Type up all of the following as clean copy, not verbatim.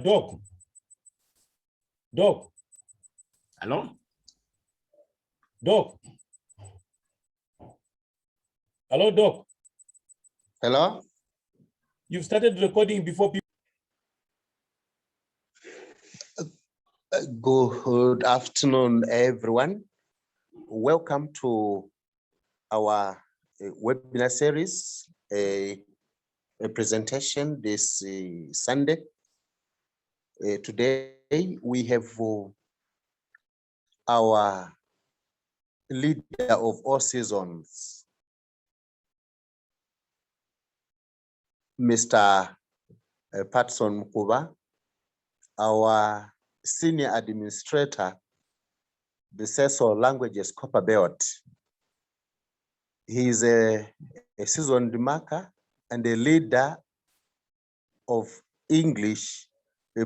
Doc. Doc. Hello? Doc. Hello, Doc. Hello? You've started recording before people. Good afternoon, everyone. Welcome to our webinar series, a presentation this Sunday. Today, we have our leader of all seasons, Mr. Patson Mkuba, our senior administrator, the Seso Languages Copper Belt. He is a seasoned marker and a leader of English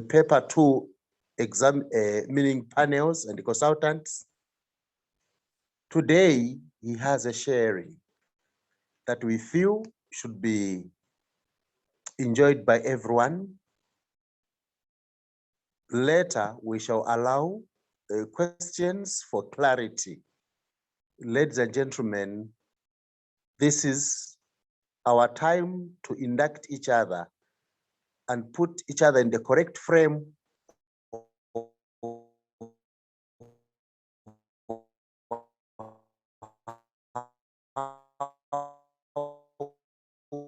paper 2 exam meaning panels and consultants. Today, he has a sharing that we feel should be enjoyed by everyone. Later, we shall allow questions for clarity. Ladies and gentlemen, this is our time to induct each other and put each other in the correct frame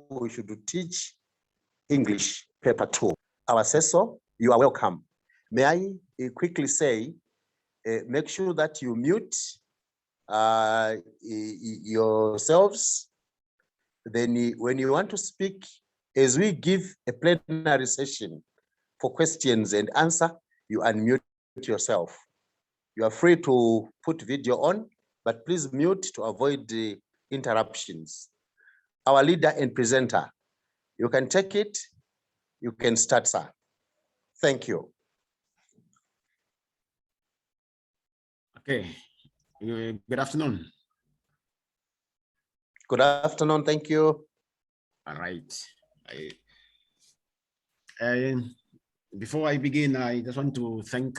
we should teach English paper 2. Our assessor, you are welcome. May I quickly say, make sure that you mute yourselves. Then when you want to speak, as we give a plenary session for questions and answer, you unmute yourself. You are free to put video on, but please mute to avoid the interruptions. Our leader and presenter, you can take it, you can start, sir. Thank you. Okay, good afternoon. Good afternoon, thank you. All right. Before I begin, I just want to thank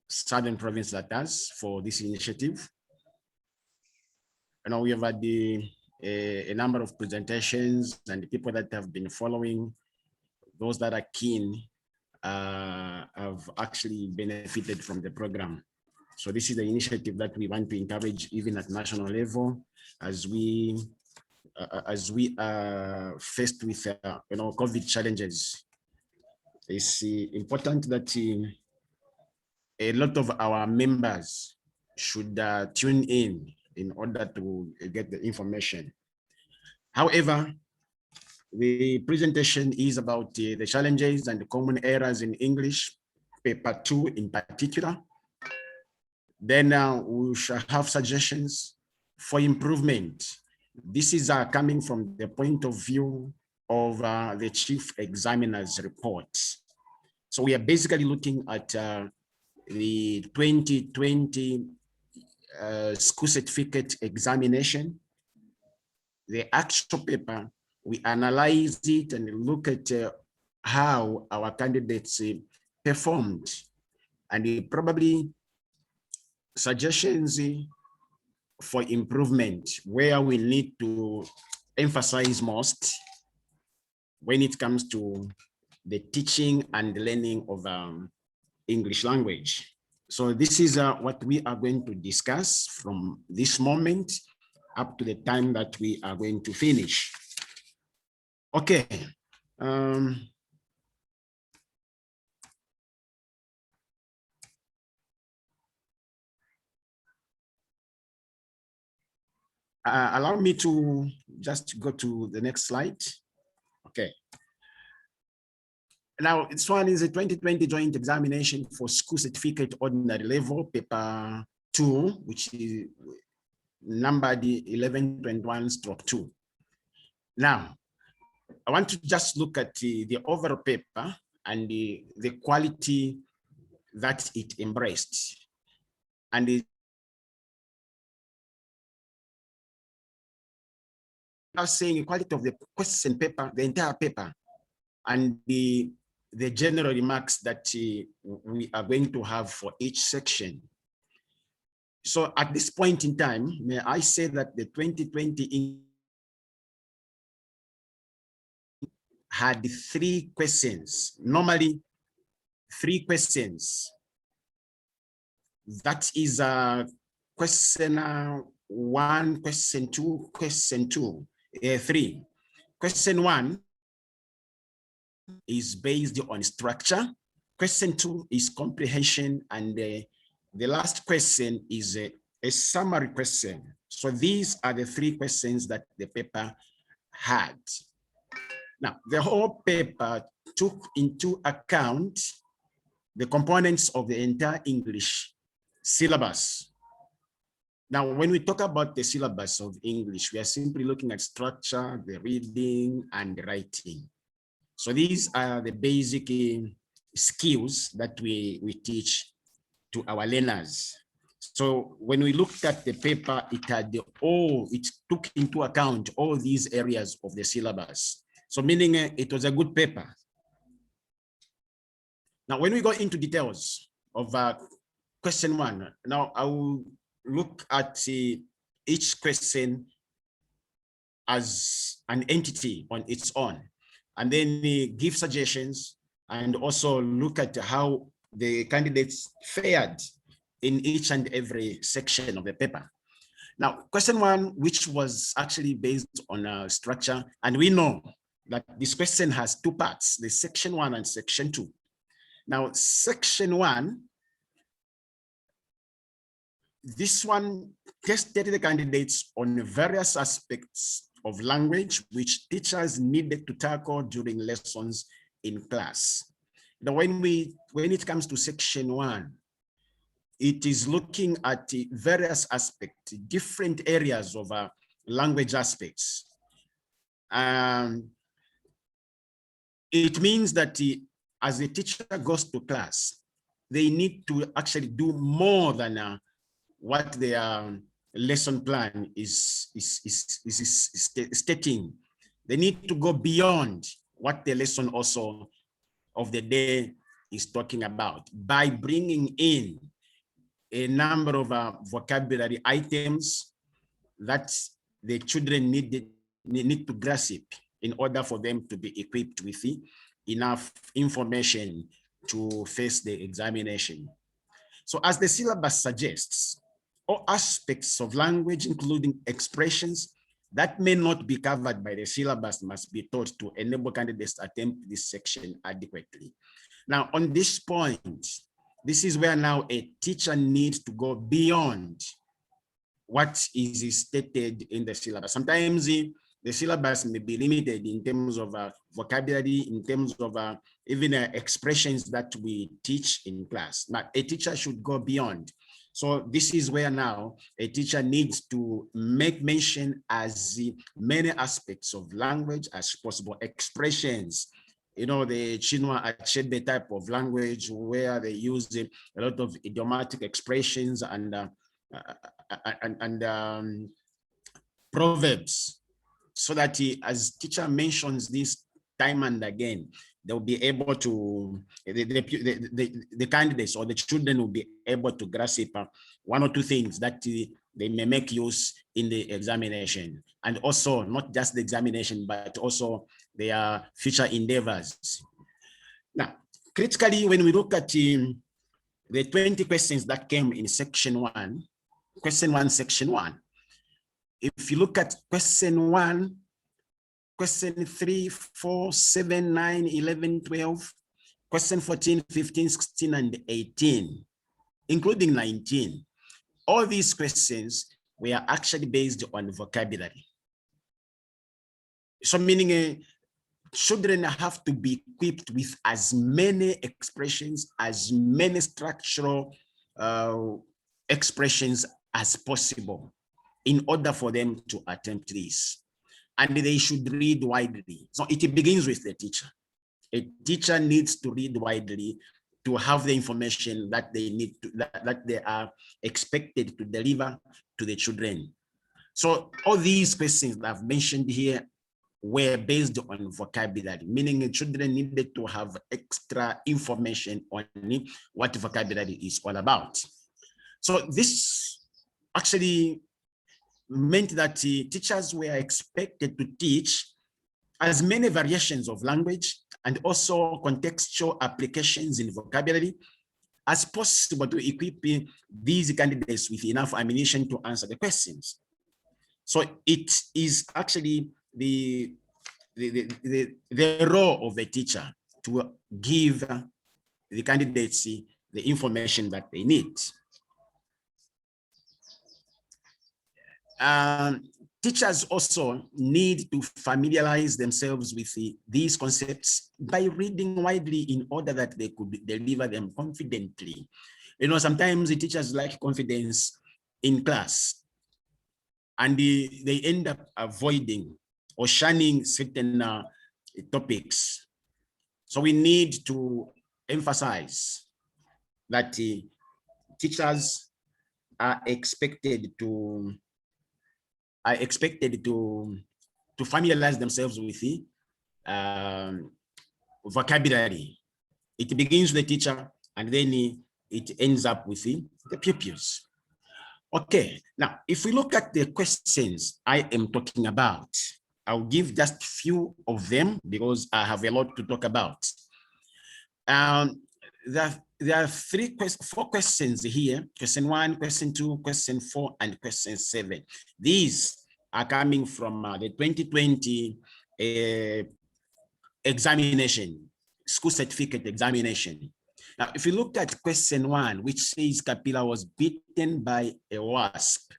Southern Province LATAZ for this initiative. You know, we have had a number of presentations, and the people that have been following, those that are keen, have actually benefited from the program. So this is the initiative that we want to encourage even at national level as we are faced with you know, COVID challenges. It's important that a lot of our members should tune in order to get the information. However, the presentation is about the challenges and the common errors in English, paper 2 in particular. Then we shall have suggestions for improvement. This is coming from the point of view of the chief examiner's report. So we are basically looking at the 2020 school certificate examination. The actual paper, we analyze it and look at how our candidates performed, and probably suggestions for improvement where we need to emphasize most when it comes to the teaching and learning of English language. So this is what we are going to discuss from this moment up to the time that we are going to finish. Okay. Allow me to just go to the next slide. Okay. Now, this one is a 2020 joint examination for school certificate ordinary level, paper 2, which is numbered 1121/2. Now, I want to just look at the overall paper and the quality that it embraced. And are saying quality of the question paper, the entire paper, and the general remarks that we are going to have for each section. So at this point in time, may I say that the 2020 had 3 questions, normally 3 questions. That is question 1, question 2, question 2, 3. Question 1 is based on structure. Question 2 is comprehension, and the last question is a summary question. So these are the 3 questions that the paper had. Now, the whole paper took into account the components of the entire English syllabus. Now, when we talk about the syllabus of English, we are simply looking at structure, the reading, and the writing. So these are the basic skills that we teach to our learners. So when we looked at the paper, it took into account all these areas of the syllabus. So meaning it was a good paper. Now, when we go into details of question 1, now I will look at each question as an entity on its own, and then give suggestions and also look at how the candidates fared in each and every section of the paper. Now, question 1, which was actually based on structure, and we know that this question has 2 parts, the section 1 and section 2. Now, section 1, this one tested the candidates on various aspects of language which teachers needed to tackle during lessons in class. Now, when it comes to section 1, it is looking at the various aspects, different areas of language aspects. It means that as the teacher goes to class, they need to actually do more than what their lesson plan is stating. They need to go beyond what the lesson also of the day is talking about by bringing in a number of vocabulary items that the children need to grasp in order for them to be equipped with enough information to face the examination. So as the syllabus suggests, all aspects of language, including expressions that may not be covered by the syllabus, must be taught to enable candidates to attempt this section adequately. Now, on this point, this is where now a teacher needs to go beyond what is stated in the syllabus. Sometimes the syllabus may be limited in terms of vocabulary, in terms of even expressions that we teach in class. But a teacher should go beyond. So this is where now a teacher needs to make mention as many aspects of language as possible, expressions. You know, the Chinua Achebe type of language where they use a lot of idiomatic expressions and proverbs, so that as teacher mentions this time and again, they'll be able to, the candidates or the children will be able to grasp 1 or 2 things that they may make use in the examination. And also not just the examination, but also their future endeavors. Now, critically, when we look at the 20 questions that came in section 1, question 1, section 1, if you look at question 1, question 3, 4, 7, 9, 11, 12, question 14, 15, 16, and 18, including 19, all these questions were actually based on vocabulary. So meaning children have to be equipped with as many expressions, as many structural expressions as possible in order for them to attempt this. And they should read widely. So it begins with the teacher. A teacher needs to read widely to have the information that they need to, that they are expected to deliver to the children. So all these questions that I've mentioned here were based on vocabulary, meaning the children needed to have extra information on what vocabulary is all about. So this actually meant that teachers were expected to teach as many variations of language and also contextual applications in vocabulary as possible to equip these candidates with enough ammunition to answer the questions. So it is actually the role of the teacher to give the candidates the information that they need. Teachers also need to familiarize themselves with these concepts by reading widely in order that they could deliver them confidently. You know, sometimes the teachers lack confidence in class and they end up avoiding or shunning certain topics. So we need to emphasize that teachers are expected to familiarize themselves with the vocabulary. It begins with the teacher and then it ends up with the pupils. Okay, now if we look at the questions I am talking about, I'll give just few of them because I have a lot to talk about. There are four questions here: question 1, question 2, question 4, and question 7. These are coming from the 2020 examination, school certificate examination. Now, if you look at question 1, which says Kapila was bitten by a wasp,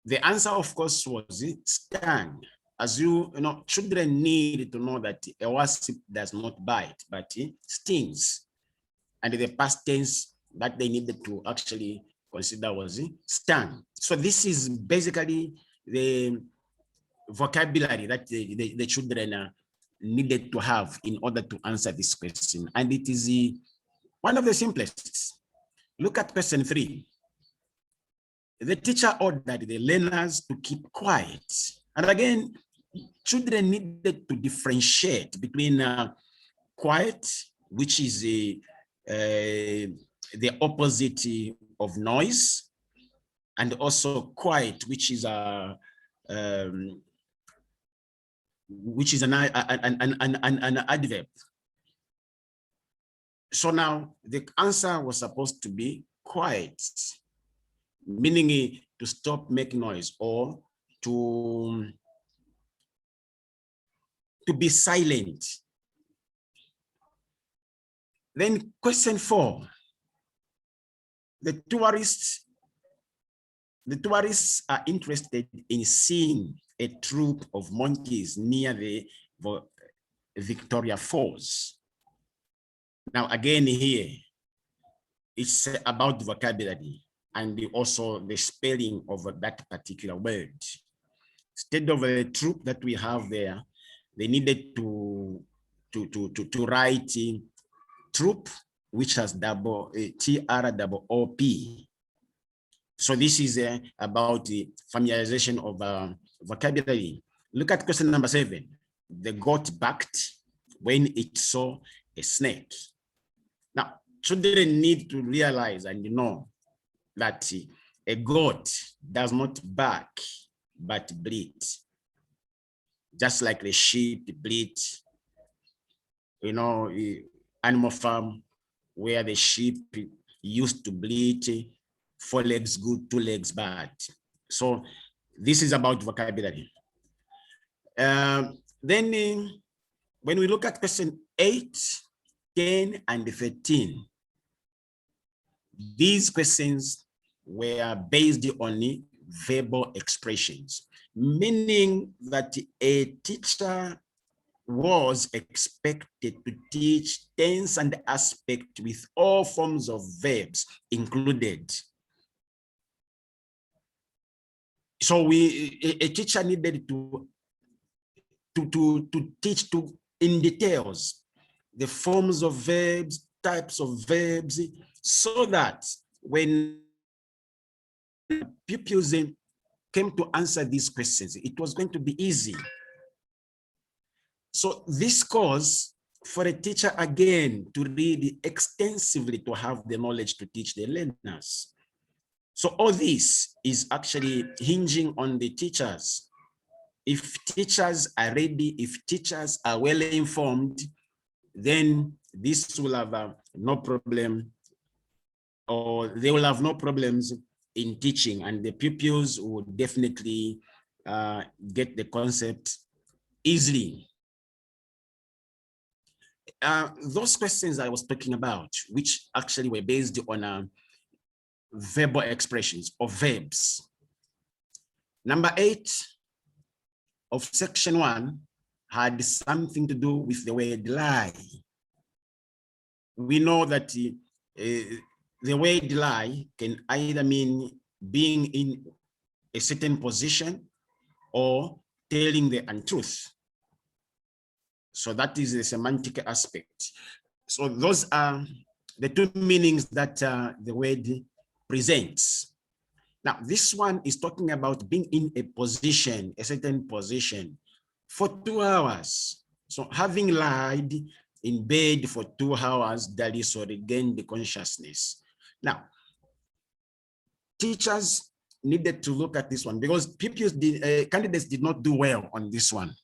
the answer, of course, was stung. As you know, children need to know that a wasp does not bite, but it stings. And the past tense that they needed to actually consider was stung. So this is basically the vocabulary that the children needed to have in order to answer this question. And it is one of the simplest. Look at question 3. The teacher ordered the learners to keep quiet. And again, children needed to differentiate between quiet, which is the opposite of noise, and also quiet, which is an adverb. So now the answer was supposed to be quiet, meaning to stop making noise or to be silent. Then question 4, the tourists are interested in seeing a troop of monkeys near the Victoria Falls. Now, again here, it's about vocabulary and also the spelling of that particular word. Instead of a troop that we have there, they needed to write troop, which has double TROOP. So this is about the familiarization of vocabulary. Look at question number 7. The goat barked when it saw a snake. Now, children need to realize and know that a goat does not bark, but bleat. Just like the sheep bleat, you know, animal farm where the sheep used to bleat, 4 legs good, 2 legs bad. So this is about vocabulary. Then when we look at question 8, 10, and 13, these questions were based on verbal expressions, meaning that a teacher was expected to teach tense and aspect with all forms of verbs included. So a teacher needed to teach in details the forms of verbs, types of verbs, so that when pupils came to answer these questions, it was going to be easy. So this calls for a teacher again to read extensively to have the knowledge to teach the learners. So all this is actually hinging on the teachers. If teachers are ready, if teachers are well informed, then this will have no problem, or they will have no problems in teaching, and the pupils will definitely get the concept easily. Those questions I was talking about, which actually were based on verbal expressions or verbs. Number 8 of section 1 had something to do with the word lie. We know that the word lie can either mean being in a certain position or telling the untruth. So that is the semantic aspect. So those are the two meanings that the word presents. Now, this one is talking about being in a position, a certain position for 2 hours. So having lied in bed for 2 hours, that is to regain the consciousness. Now, teachers needed to look at this one because candidates did not do well on this one.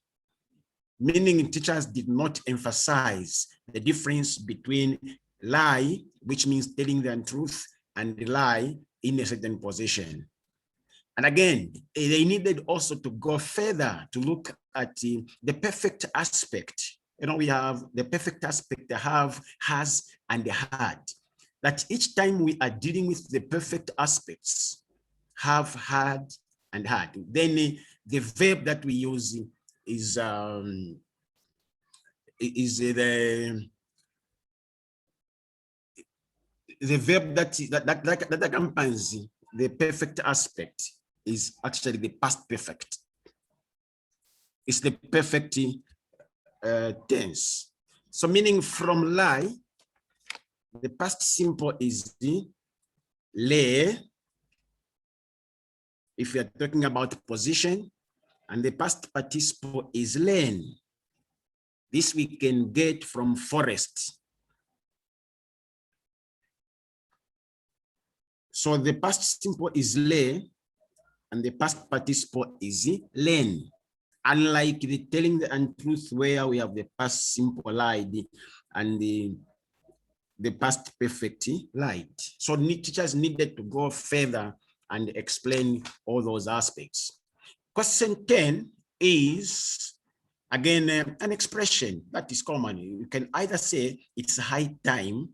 Meaning teachers did not emphasize the difference between lie, which means telling the untruth, and lie in a certain position. And again, they needed also to go further to look at the perfect aspect. You know, we have the perfect aspect, the have, has, and the had. That each time we are dealing with the perfect aspects, have, had, and had, then the verb that we use is the verb that accompanies the perfect aspect is actually the past perfect. It's the perfect tense. So meaning from lie, the past simple is the lay, if you're talking about position, and the past participle is learn. This we can get from forest. So the past simple is lay, and the past participle is learn. Unlike the telling the untruth, where we have the past simple lied and the past perfect lied. So teachers needed to go further and explain all those aspects. Question 10 is, again, an expression that is common. You can either say it's high time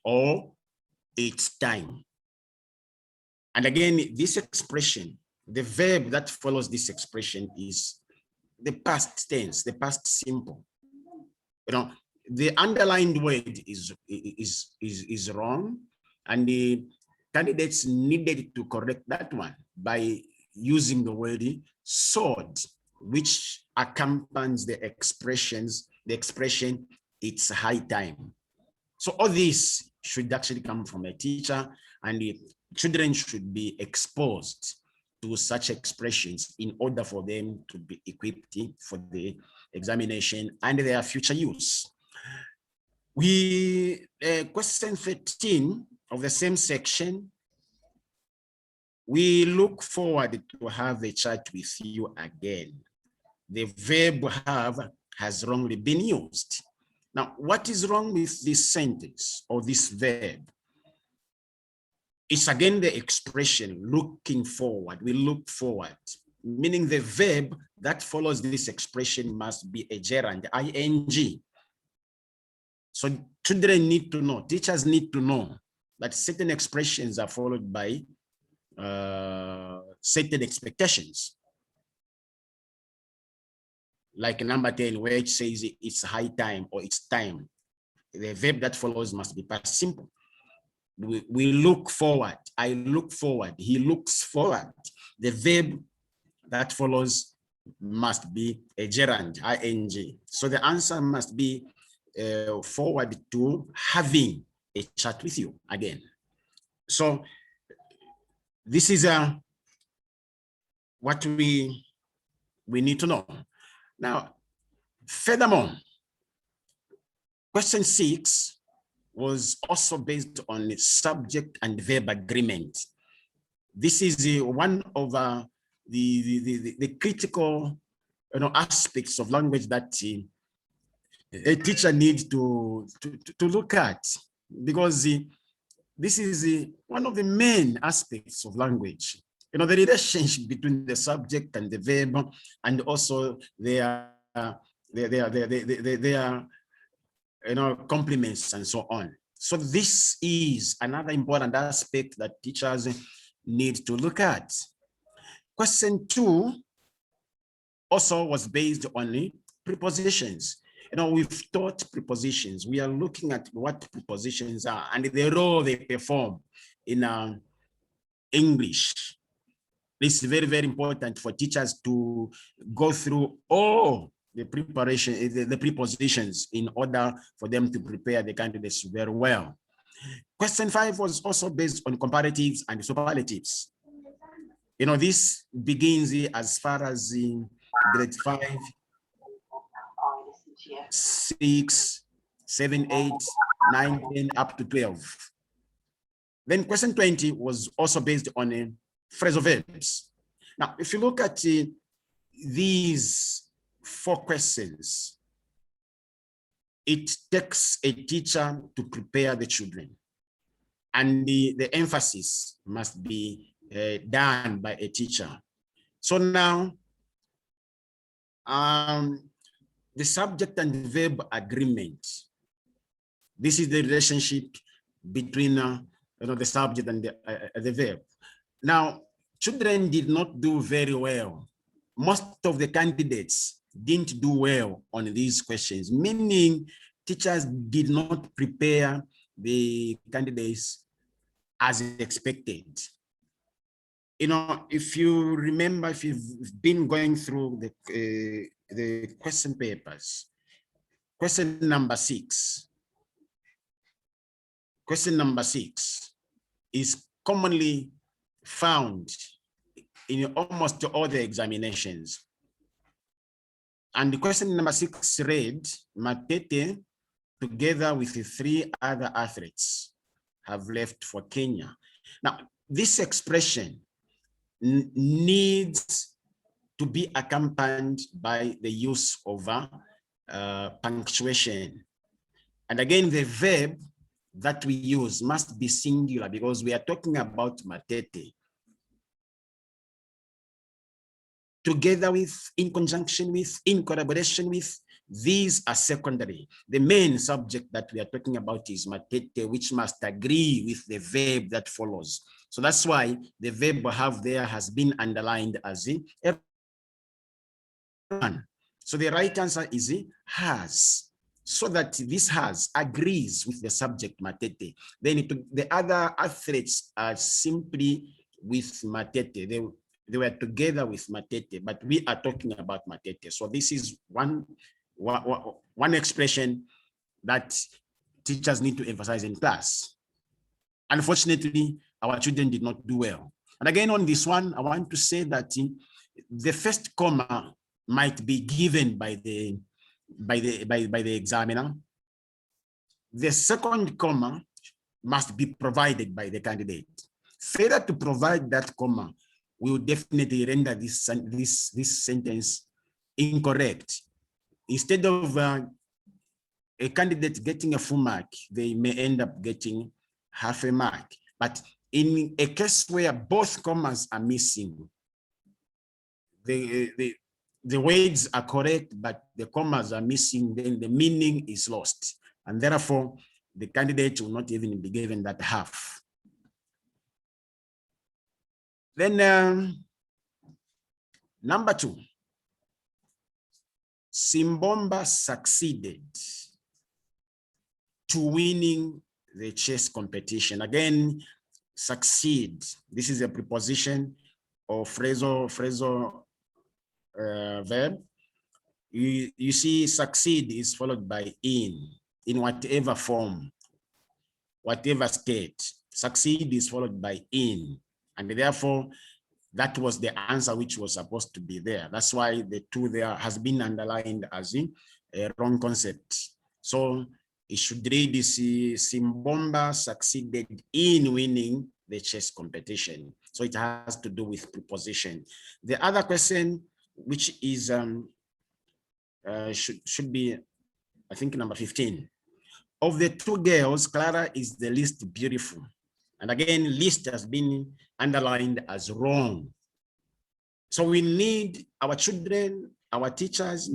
or it's time. And again, this expression, the verb that follows this expression is the past tense, the past simple. You know, the underlined word is wrong, and the candidates needed to correct that one by using the word sword, which accompanies the expression it's high time. So all this should actually come from a teacher, and the children should be exposed to such expressions in order for them to be equipped for the examination and their future use. We, question 13 of the same section, we look forward to have a chat with you again. The verb have has wrongly been used. Now, what is wrong with this sentence or this verb? It's again the expression looking forward. We look forward, meaning the verb that follows this expression must be a gerund, ing. So children need to know, teachers need to know that certain expressions are followed by certain expectations. Like number 10, where it says it's high time or it's time. The verb that follows must be past simple. We look forward, I look forward, he looks forward. The verb that follows must be a gerund, ing. So the answer must be forward to having a chat with you again. So this is what we need to know. Now, furthermore, question 6 was also based on subject and verb agreement. This is one of the critical aspects of language that a teacher needs to look at, because this is one of the main aspects of language. The relationship between the subject and the verb, and also their complements and so on. So this is another important aspect that teachers need to look at. Question 2 also was based on prepositions. We've taught prepositions. We are looking at what prepositions are and the role they perform in English. This is very, very important for teachers to go through all the preparation, the prepositions, in order for them to prepare the candidates very well. Question 5 was also based on comparatives and superlatives. This begins as far as in grade 5, 6, 7, 8, 9, 10, up to 12. Then question 20 was also based on phrasal verbs. Now, if you look at these 4 questions, it takes a teacher to prepare the children, and the emphasis must be done by a teacher. So now, the subject and verb agreement. This is the relationship between the subject and the verb. Now, children did not do very well. Most of the candidates didn't do well on these questions, meaning teachers did not prepare the candidates as expected. If you remember, if you've been going through the question papers, question number 6 is commonly found in almost all the examinations. And the question number 6 read, Matete, together with the 3 other athletes, have left for Kenya. Now, this expression needs to be accompanied by the use of punctuation. And again, the verb that we use must be singular, because we are talking about Matete. Together with, in conjunction with, in collaboration with, these are secondary. The main subject that we are talking about is Matete, which must agree with the verb that follows. So that's why the verb have there has been underlined as everyone. So the right answer is has, so that this has agrees with the subject Matete. Then the other athletes are simply with Matete. They were together with Matete, but we are talking about Matete. So this is one expression that teachers need to emphasize in class. Unfortunately, our children did not do well. And again, on this one, I want to say that the first comma might be given by the examiner. The second comma must be provided by the candidate. Failure to provide that comma will definitely render this sentence incorrect. Instead of a candidate getting a full mark, they may end up getting half a mark. But in a case where both commas are missing, the words are correct, but the commas are missing, then the meaning is lost. And therefore, the candidate will not even be given that half. Then number 2, Simbomba succeeded to winning the chess competition. Again, succeed. This is a preposition or phrasal verb. You see, succeed is followed by in whatever form, whatever state. Succeed is followed by in, and therefore that was the answer which was supposed to be there. That's why the 2 there has been underlined as a wrong concept. So it should read this: Simbomba succeeded in winning the chess competition. So it has to do with preposition. The other question, which is should be, I think, number 15. Of the 2 girls, Clara is the least beautiful. And again, least has been underlined as wrong. So we need our children, our teachers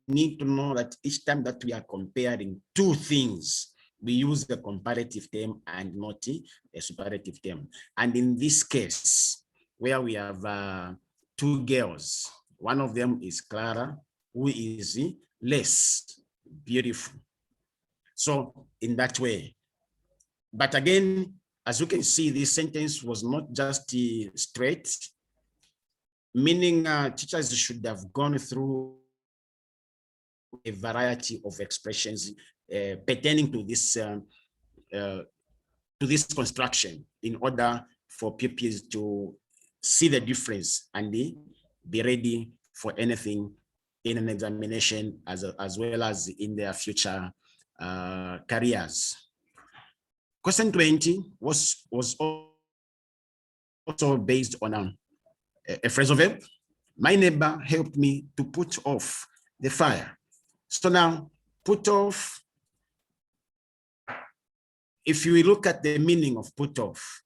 need to know that each time that we are comparing 2 things, we use the comparative term and not a superlative term. And in this case, where we have 2 girls, one of them is Clara, who is less beautiful. So in that way, but again, as you can see, this sentence was not just straight, meaning teachers should have gone through a variety of expressions pertaining to this construction in order for pupils to see the difference and be ready for anything in an examination as well as in their future careers. Question 20 was also based on a phrasal verb. My neighbor helped me to put off the fire. So now, put off, if you look at the meaning of put off,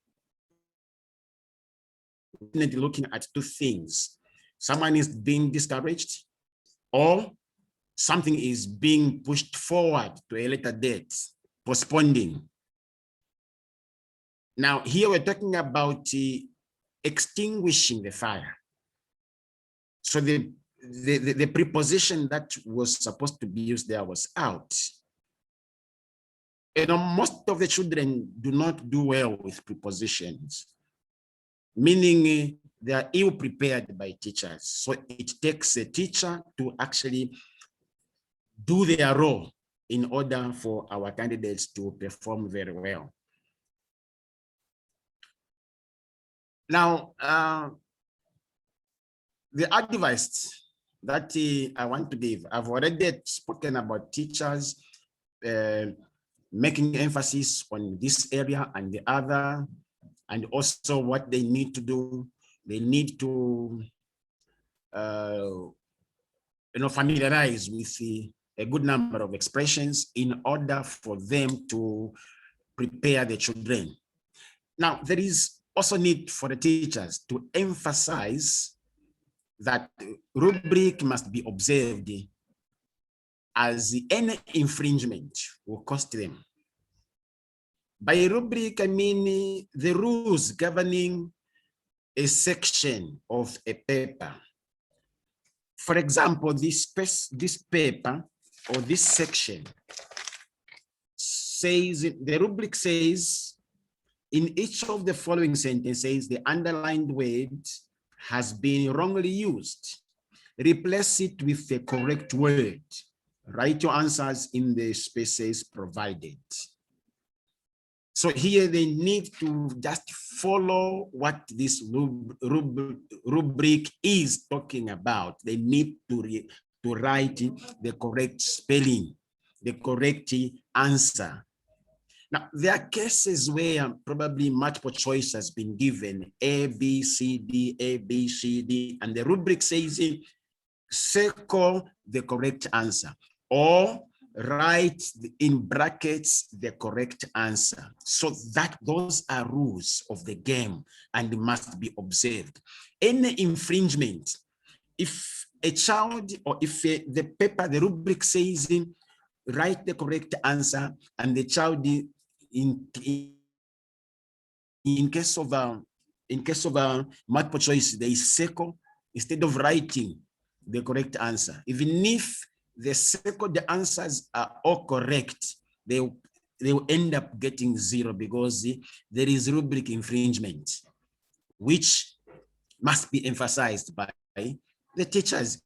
looking at 2 things. Someone is being discouraged, or something is being pushed forward to a later date, postponing. Now, here we're talking about extinguishing the fire. So the preposition that was supposed to be used there was out. You know, most of the children do not do well with prepositions, meaning they are ill prepared by teachers. So it takes a teacher to actually do their role in order for our candidates to perform very well. Now, the advice that I want to give, I've already spoken about teachers making emphasis on this area and the other, and also what they need to do. They need to familiarize with a good number of expressions in order for them to prepare the children. Now, there is also need for the teachers to emphasize that rubric must be observed, as any infringement will cost them. By rubric, I mean the rules governing a section of a paper. For example, this paper or this section says, the rubric says, in each of the following sentences, the underlined word has been wrongly used. Replace it with the correct word. Write your answers in the spaces provided. So here they need to just follow what this rubric is talking about. They need to write the correct spelling, the correct answer. Now, there are cases where probably multiple choice has been given, A, B, C, D, A, B, C, D, and the rubric says, circle the correct answer, or write in brackets the correct answer. So that those are rules of the game and must be observed. Any infringement, if a child or if the paper, the rubric says, write the correct answer, and the child in case of multiple choice, they circle instead of writing the correct answer. Even if they circle the answers are all correct, they will end up getting 0 because there is rubric infringement, which must be emphasized by the teachers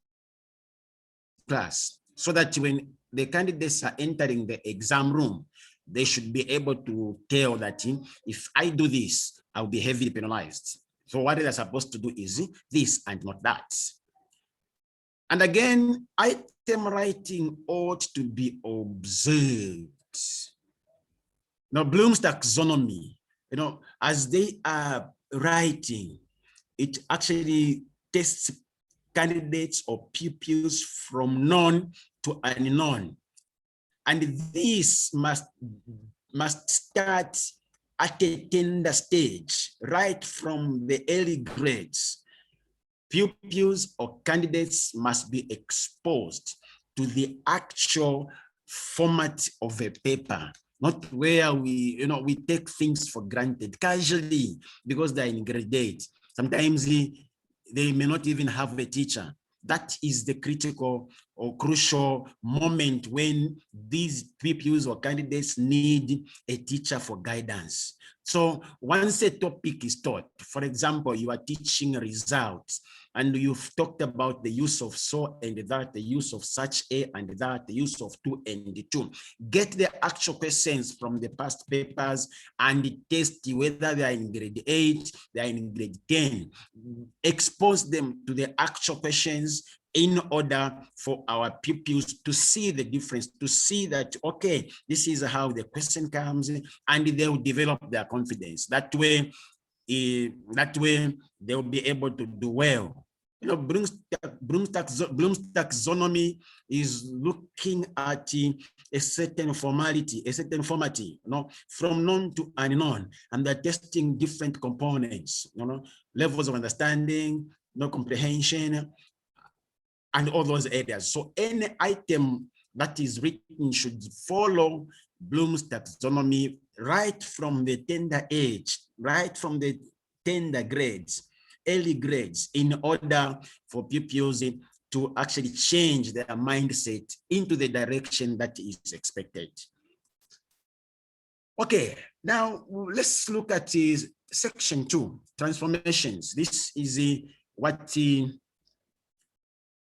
class, so that when the candidates are entering the exam room, they should be able to tell that if I do this, I'll be heavily penalized. So what they're supposed to do is this and not that. And again, item writing ought to be observed. Now, Bloom's taxonomy, as they are writing, it actually tests candidates or pupils from known to unknown. And this must start at a tender stage, right from the early grades. Pupils or candidates must be exposed to the actual format of a paper, not where we take things for granted casually because they're in grade 8. Sometimes they may not even have a teacher. That is the critical or crucial moment when these pupils or candidates need a teacher for guidance. So once a topic is taught, for example, you are teaching results, and you've talked about the use of so and that, the use of such a and that, the use of to and to. Get the actual questions from the past papers and test whether they are in grade 8, they are in grade 10. Expose them to the actual questions in order for our pupils to see the difference, to see that, okay, this is how the question comes, and they will develop their confidence. That way they'll be able to do well. Bloom's taxonomy is looking at a certain formality, from known to unknown, and they're testing different components, levels of understanding, comprehension, and all those areas. So any item that is written should follow Bloom's taxonomy right from the tender age, right from the tender grades, early grades, in order for pupils to actually change their mindset into the direction that is expected. Okay, now let's look at section 2, transformations. This is what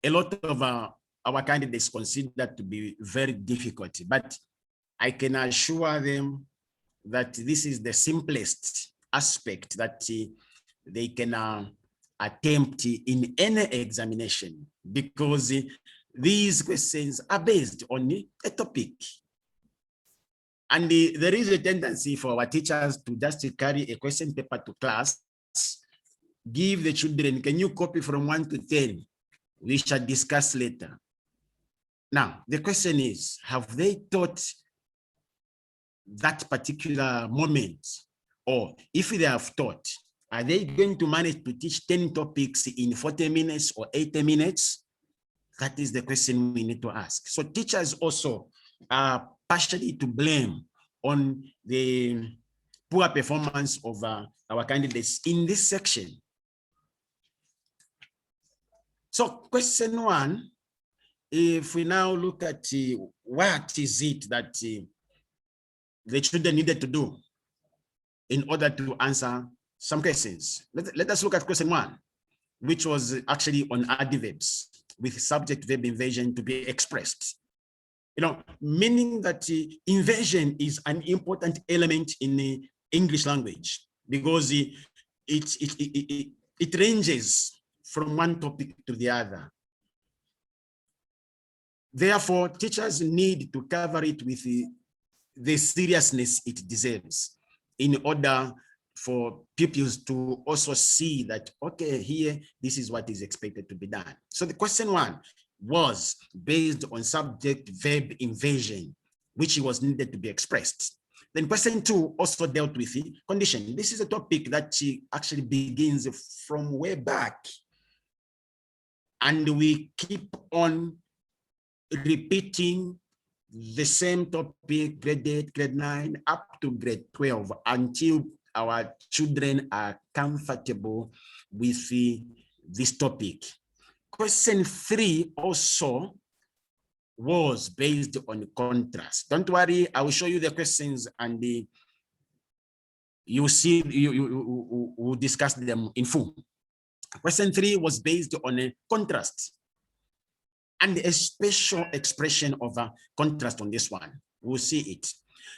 a lot of our candidates consider to be very difficult, but I can assure them that this is the simplest aspect that they can attempt in any examination, because these questions are based on a topic. And there is a tendency for our teachers to just carry a question paper to class, give the children, can you copy from 1 to 10? We shall discuss later. Now, the question is, have they taught that particular moment? Or if they have taught, are they going to manage to teach 10 topics in 40 minutes or 80 minutes? That is the question we need to ask. So teachers also are partially to blame on the poor performance of our candidates in this section. So question 1, if we now look at what is it that the children needed to do in order to answer some questions. Let us look at question 1, which was actually on adverbs with subject-verb inversion to be expressed. Meaning that inversion is an important element in the English language, because it ranges from one topic to the other. Therefore, teachers need to cover it with the seriousness it deserves, in order for pupils to also see that, okay, here, this is what is expected to be done. So the question 1 was based on subject-verb inversion, which was needed to be expressed. Then question 2 also dealt with the condition. This is a topic that actually begins from way back, and we keep on repeating the same topic, grade 8, grade 9, up to grade 12, until our children are comfortable with this topic. Question 3 also was based on contrast. Don't worry, I will show you the questions, and you see, you will discuss them in full. Question 3 was based on a contrast, and a special expression of a contrast on this one. We'll see it.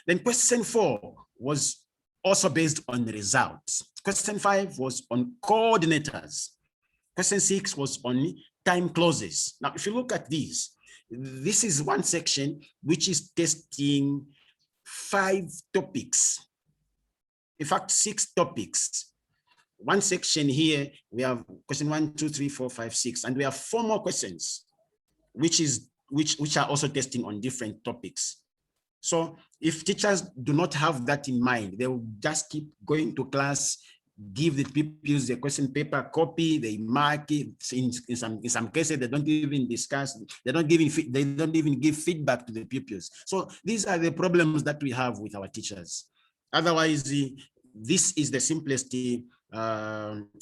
Then question 4 was also based on results. Question 5 was on coordinators. Question 6 was on time clauses. Now, if you look at this is one section which is testing 5 topics. In fact, 6 topics. One section here, we have question 1, 2, 3, 4, 5, 6, and we have 4 more questions, which are also testing on different topics. So if teachers do not have that in mind, they will just keep going to class, give the pupils the question paper, copy, they mark it. In some cases, they don't even discuss, they don't even give feedback to the pupils. So these are the problems that we have with our teachers. Otherwise, this is the simplest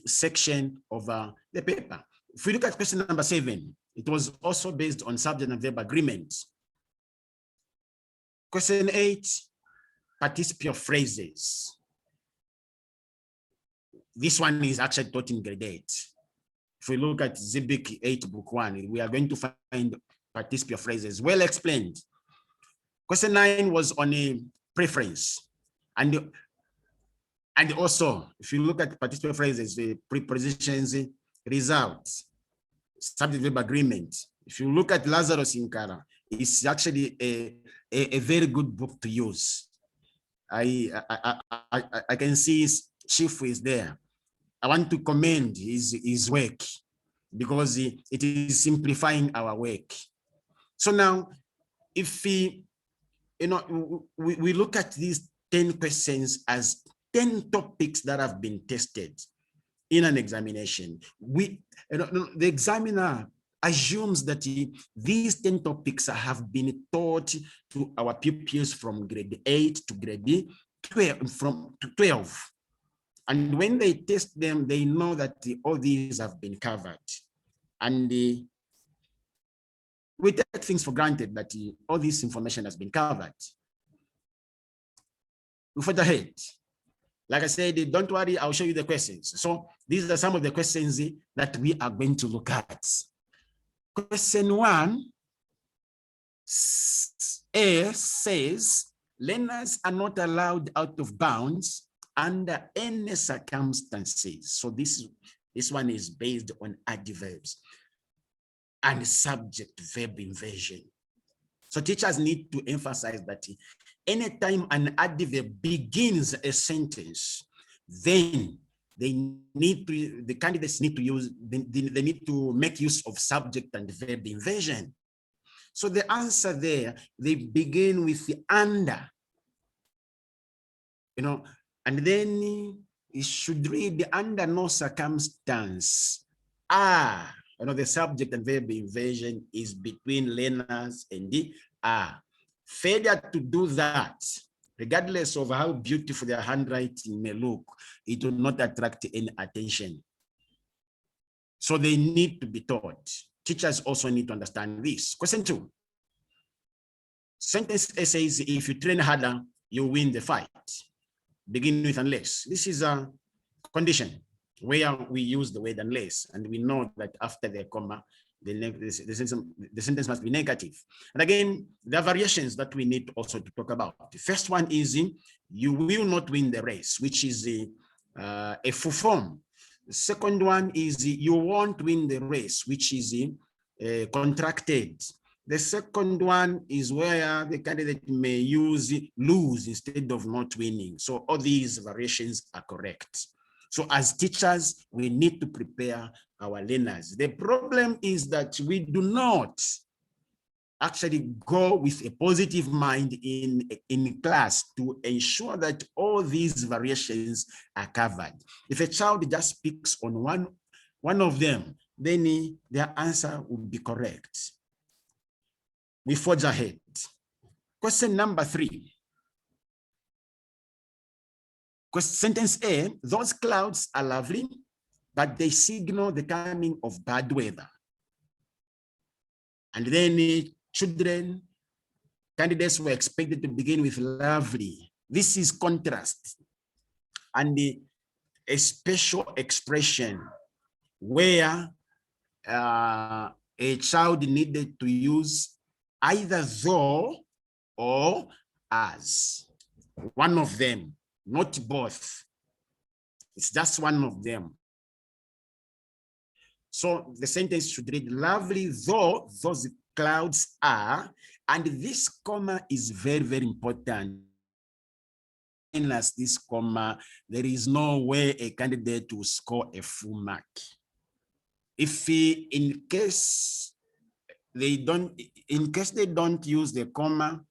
section of the paper. If we look at question number 7, it was also based on subject and verb agreements. Question 8, participial phrases. This one is actually taught in grade 8. If we look at Zibic 8 book 1, we are going to find participial phrases well explained. Question 9 was on a preference. And also, if you look at participial phrases, the prepositions, results, subject verb agreement. If you look at Lazarus Inkara, it's actually a very good book to use. I can see his chief is there. I want to commend his work because it is simplifying our work. So now, if we look at these 10 questions as 10 topics that have been tested in an examination, the examiner assumes that these 10 topics have been taught to our pupils from grade 8 to grade 12. And when they test them, they know that all these have been covered. And we take things for granted that all this information has been covered. We further ahead. Like I said, don't worry, I'll show you the questions. So these are some of the questions that we are going to look at. Question 1A says, learners are not allowed out of bounds under any circumstances. So this one is based on adverbs and subject verb inversion. So teachers need to emphasize that anytime an adverb begins a sentence, then the candidates need to use, they need to make use of subject and verb inversion. So the answer there, they begin with the under, and then it should read under no circumstance. The subject and verb inversion is between learners and the are. Failure to do that, regardless of how beautiful their handwriting may look, it will not attract any attention. So they need to be taught. Teachers also need to understand this. Question 2. Sentence A says, if you train harder, you win the fight. Begin with unless. This is a condition where we use the word unless, and we know that after the comma, the sentence must be negative. And again, there are variations that we need also to talk about. The first one is, you will not win the race, which is a full form. The second one is, you won't win the race, which is contracted. The second one is where the candidate may use lose instead of not winning. So all these variations are correct. So as teachers, we need to prepare our learners. The problem is that we do not actually go with a positive mind in class to ensure that all these variations are covered. If a child just picks on one of them, then their answer would be correct. We forge ahead. Question number 3. Sentence A, those clouds are lovely, but they signal the coming of bad weather. And then candidates were expected to begin with lovely. This is contrast. And a special expression where a child needed to use either though or as. One of them, not both. It's just one of them. So the sentence should read, lovely though those clouds are, and this comma is very, very important. Unless this comma, there is no way a candidate will score a full mark. If in case they don't use the comma,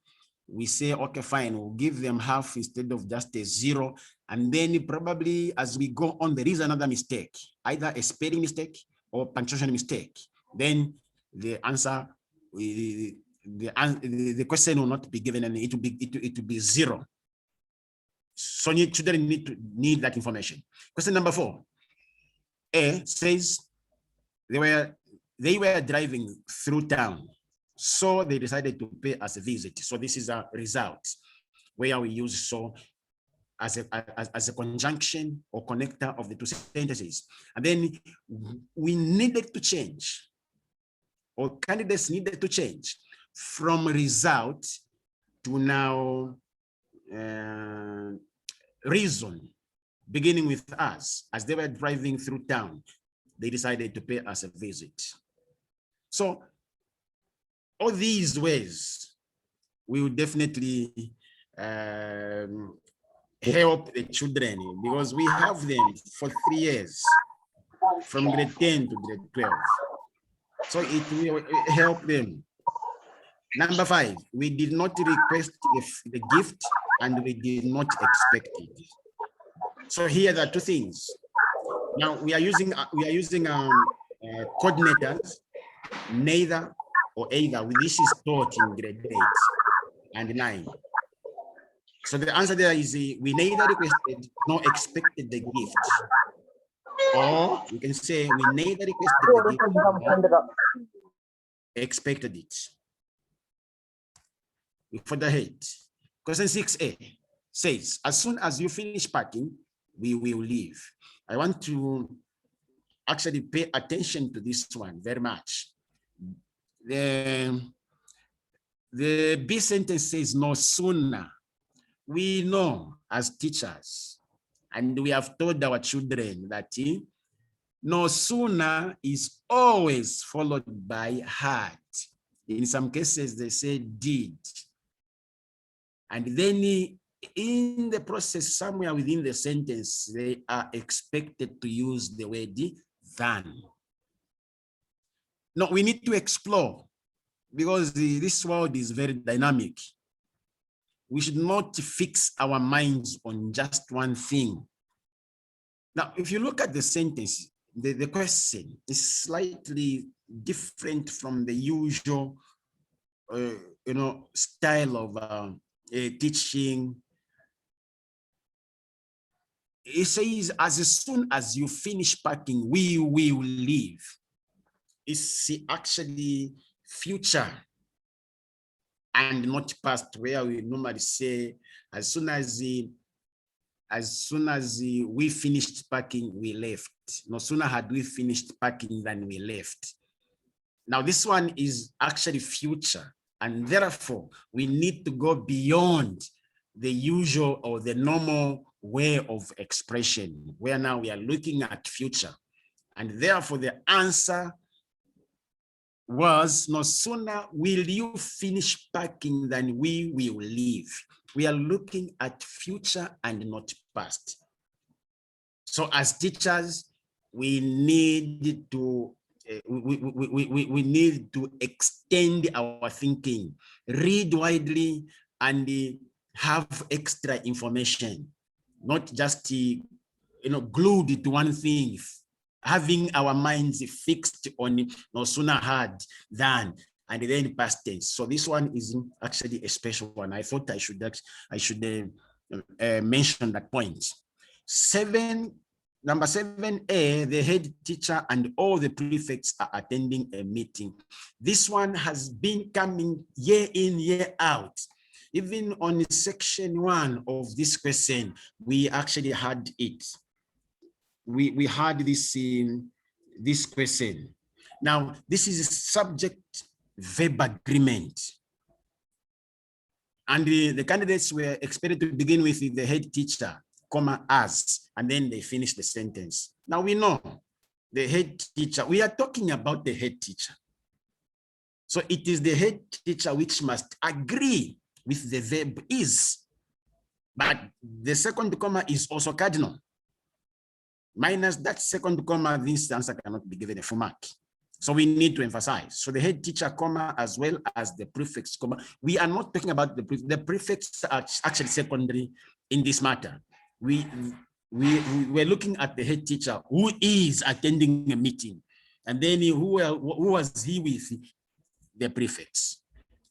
we say, okay, fine, we'll give them half instead of just a 0. And then probably as we go on, there is another mistake, either a spelling mistake or punctuation mistake. Then the answer, the question will not be given, and it will be 0. So children need that information. Question number 4. A says they were driving through town, so they decided to pay us a visit. So this is a result where we use so as a conjunction or connector of the two sentences. And then we needed to change, or candidates needed to change from result to now reason, beginning with us. As they were driving through town, they decided to pay us a visit. So all these ways will definitely help the children, because we have them for 3 years, from grade 10 to grade 12. So it will help them. Number 5, we did not request the gift and we did not expect it. So here there are 2 things. Now we are using coordinators, neither or either. This is taught in grade 8 and 9. So the answer there is we neither requested nor expected the gift. Or you can say we neither requested the gift nor expected it. For the head. Question 6A says, as soon as you finish packing, we will leave. I want to actually pay attention to this one very much. The B sentence says no sooner. We know as teachers, and we have told our children that no sooner is always followed by had. In some cases, they say did. And then in the process, somewhere within the sentence, they are expected to use the word than. No, we need to explore, because this world is very dynamic. We should not fix our minds on just one thing. Now, if you look at the sentence, the question is slightly different from the usual, style of teaching. It says, as soon as you finish packing, we will leave. It's actually future and not past, where we normally say, as soon as we finished packing, we left. No sooner had we finished packing than we left. Now this one is actually future, and therefore we need to go beyond the usual or the normal way of expression, where now we are looking at future. And therefore the answer was, no sooner will you finish packing than we will leave. We are looking at future and not past. So as teachers, we need to we need to extend our thinking, read widely, and have extra information, not just glued to one thing, having our minds fixed on no sooner had than, and then past tense. So this one is actually a special one. I thought I should mention that point. Number 7A, the head teacher and all the prefects are attending a meeting. This one has been coming year in, year out. Even on section 1 of this question, we actually had it. We had this in this question. Now, this is a subject-verb agreement. And the candidates were expected to begin with the head teacher, comma, as, and then they finish the sentence. Now we know the head teacher, we are talking about the head teacher. So it is the head teacher which must agree with the verb is, but the second comma is also cardinal. Minus that second comma, this answer cannot be given a full mark. So we need to emphasize. So the head teacher comma as well as the prefix comma. We are not talking about the prefix are actually secondary in this matter. We're looking at the head teacher who is attending a meeting, and then who was he with? The prefix.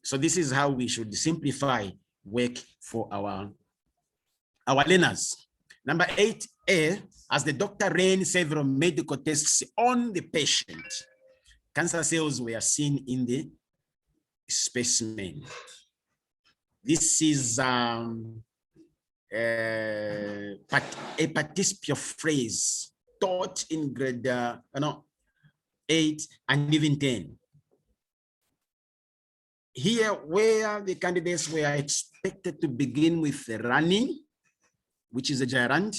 So this is how we should simplify work for our learners. Number 8A, as the doctor ran several medical tests on the patient, cancer cells were seen in the specimen. This is a participial phrase taught in grade 8 and even 10. Here, where the candidates were expected to begin with running, which is a gerund.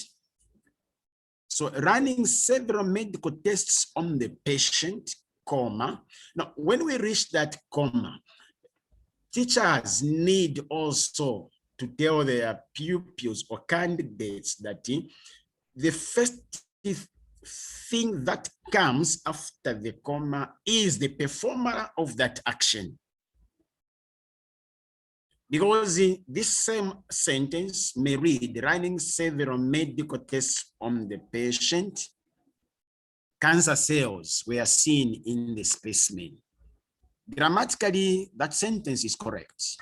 So running several medical tests on the patient, comma. Now, when we reach that comma, teachers need also to tell their pupils or candidates that the first thing that comes after the comma is the performer of that action. Because this same sentence may read, running several medical tests on the patient, cancer cells were seen in the specimen. Grammatically, that sentence is correct.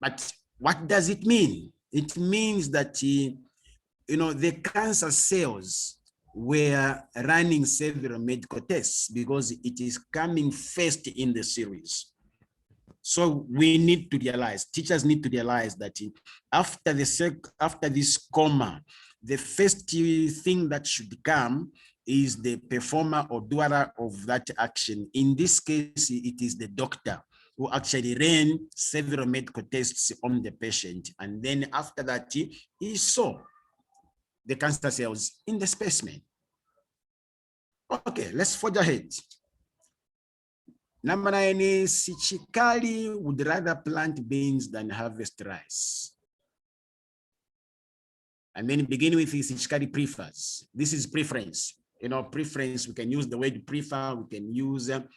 But what does it mean? It means that, the cancer cells were running several medical tests because it is coming first in the series. So we need to realize, teachers need to realize that after this comma, the first thing that should come is the performer or doer of that action. In this case, it is the doctor who actually ran several medical tests on the patient. And then after that, he saw the cancer cells in the specimen. Okay, let's forge ahead. Number 9 is Sichikali would rather plant beans than harvest rice. And then begin with Sichikali prefers. This is preference. Preference, we can use the word prefer, we can use or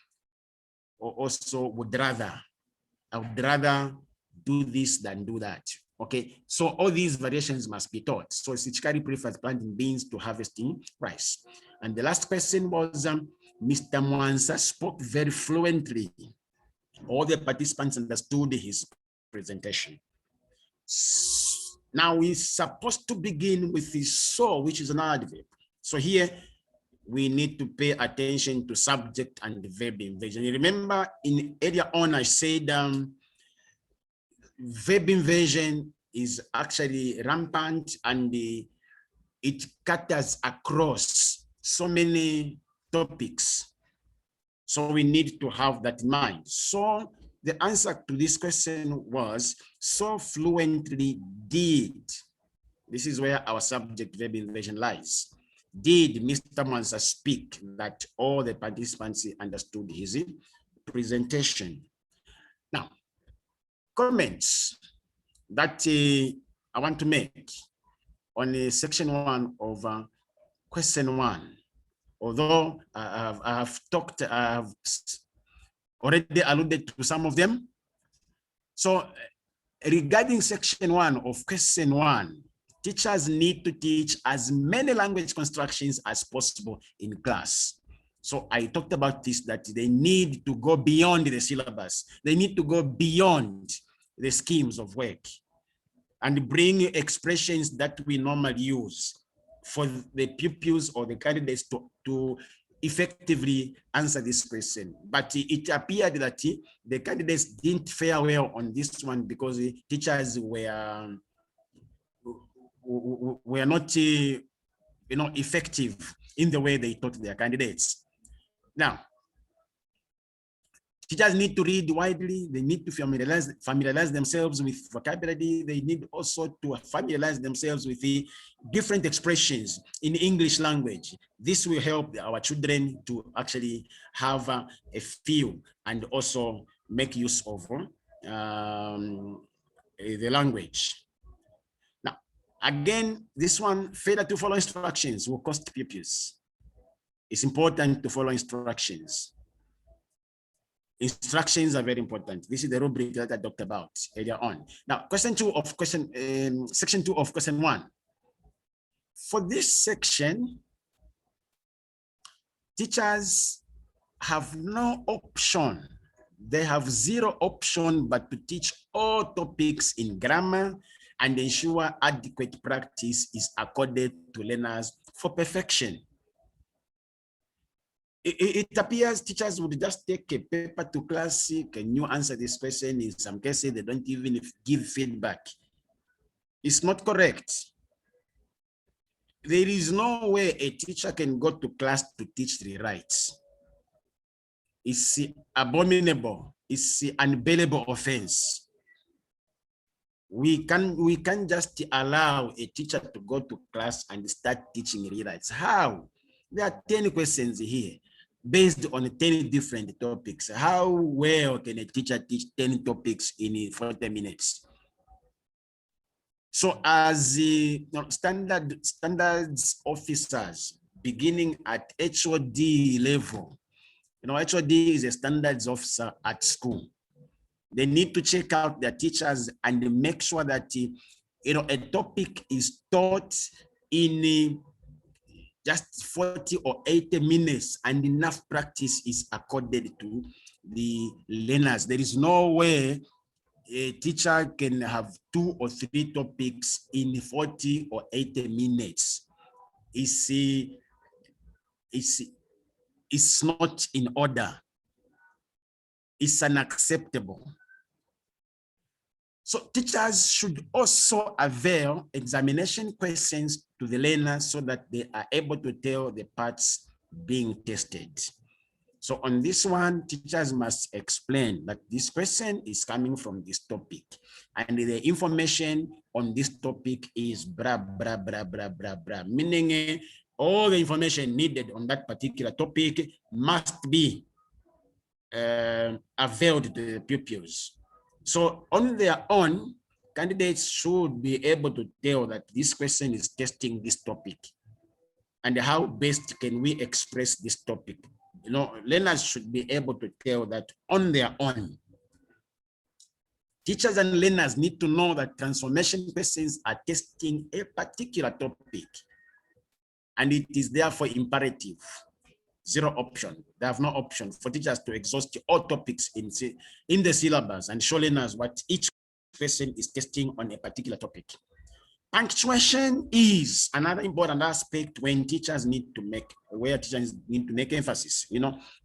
also would rather. I would rather do this than do that. Okay, so all these variations must be taught. So Sichikali prefers planting beans to harvesting rice. And the last question was, Mr. Mwansa spoke very fluently. All the participants understood his presentation. Now we're supposed to begin with the so, which is an adverb. So here we need to pay attention to subject and verb inversion. You remember earlier on I said verb inversion is actually rampant and it cuts across so many topics. So we need to have that in mind. So the answer to this question was, so fluently did. This is where our subject verb inversion lies. Did Mr. Mwansa speak that all the participants understood his presentation? Now, comments that I want to make on section 1 of question 1. Although I have already alluded to some of them. So regarding section 1 of question 1, teachers need to teach as many language constructions as possible in class. So I talked about this, that they need to go beyond the syllabus. They need to go beyond the schemes of work and bring expressions that we normally use for the pupils or the candidates to effectively answer this question. But it appeared that the candidates didn't fare well on this one because the teachers were not effective in the way they taught their candidates. Now, Teachers need to read widely. They need to familiarize themselves with vocabulary. They need also to familiarize themselves with the different expressions in English language. This will help our children to actually have a feel and also make use of the language. Now, again, this one, failure to follow instructions will cost pupils. It's important to follow instructions. Instructions are very important. This is the rubric that I talked about earlier on. Now, section 2 of question 1. For this section, teachers have no option. They have zero option but to teach all topics in grammar and ensure adequate practice is accorded to learners for perfection. It appears teachers would just take a paper to class. Can you answer this question? In some cases, they don't even give feedback. It's not correct. There is no way a teacher can go to class to teach the rights. It's abominable. It's an unbearable offense. We can just allow a teacher to go to class and start teaching rewrites. How? There are 10 questions here based on 10 different topics. How well can a teacher teach 10 topics in 40 minutes? So as the standards officers beginning at HOD level, HOD is a standards officer at school. They need to check out their teachers and make sure that a topic is taught in just 40 or 80 minutes and enough practice is accorded to the learners. There is no way a teacher can have 2 or 3 topics in 40 or 80 minutes. It's not in order. It's unacceptable. So teachers should also avail examination questions to the learners so that they are able to tell the parts being tested. So on this one, teachers must explain that this question is coming from this topic and the information on this topic is blah, blah, blah, blah, blah, blah, meaning all the information needed on that particular topic must be availed to the pupils. So on their own, candidates should be able to tell that this question is testing this topic and how best can we express this topic. Learners should be able to tell that on their own. Teachers and learners need to know that transformation questions are testing a particular topic and it is therefore imperative. Zero option. They have no option for teachers to exhaust all topics in the syllabus and show learners what each person is testing on a particular topic. Punctuation is another important aspect when teachers need to make emphasis.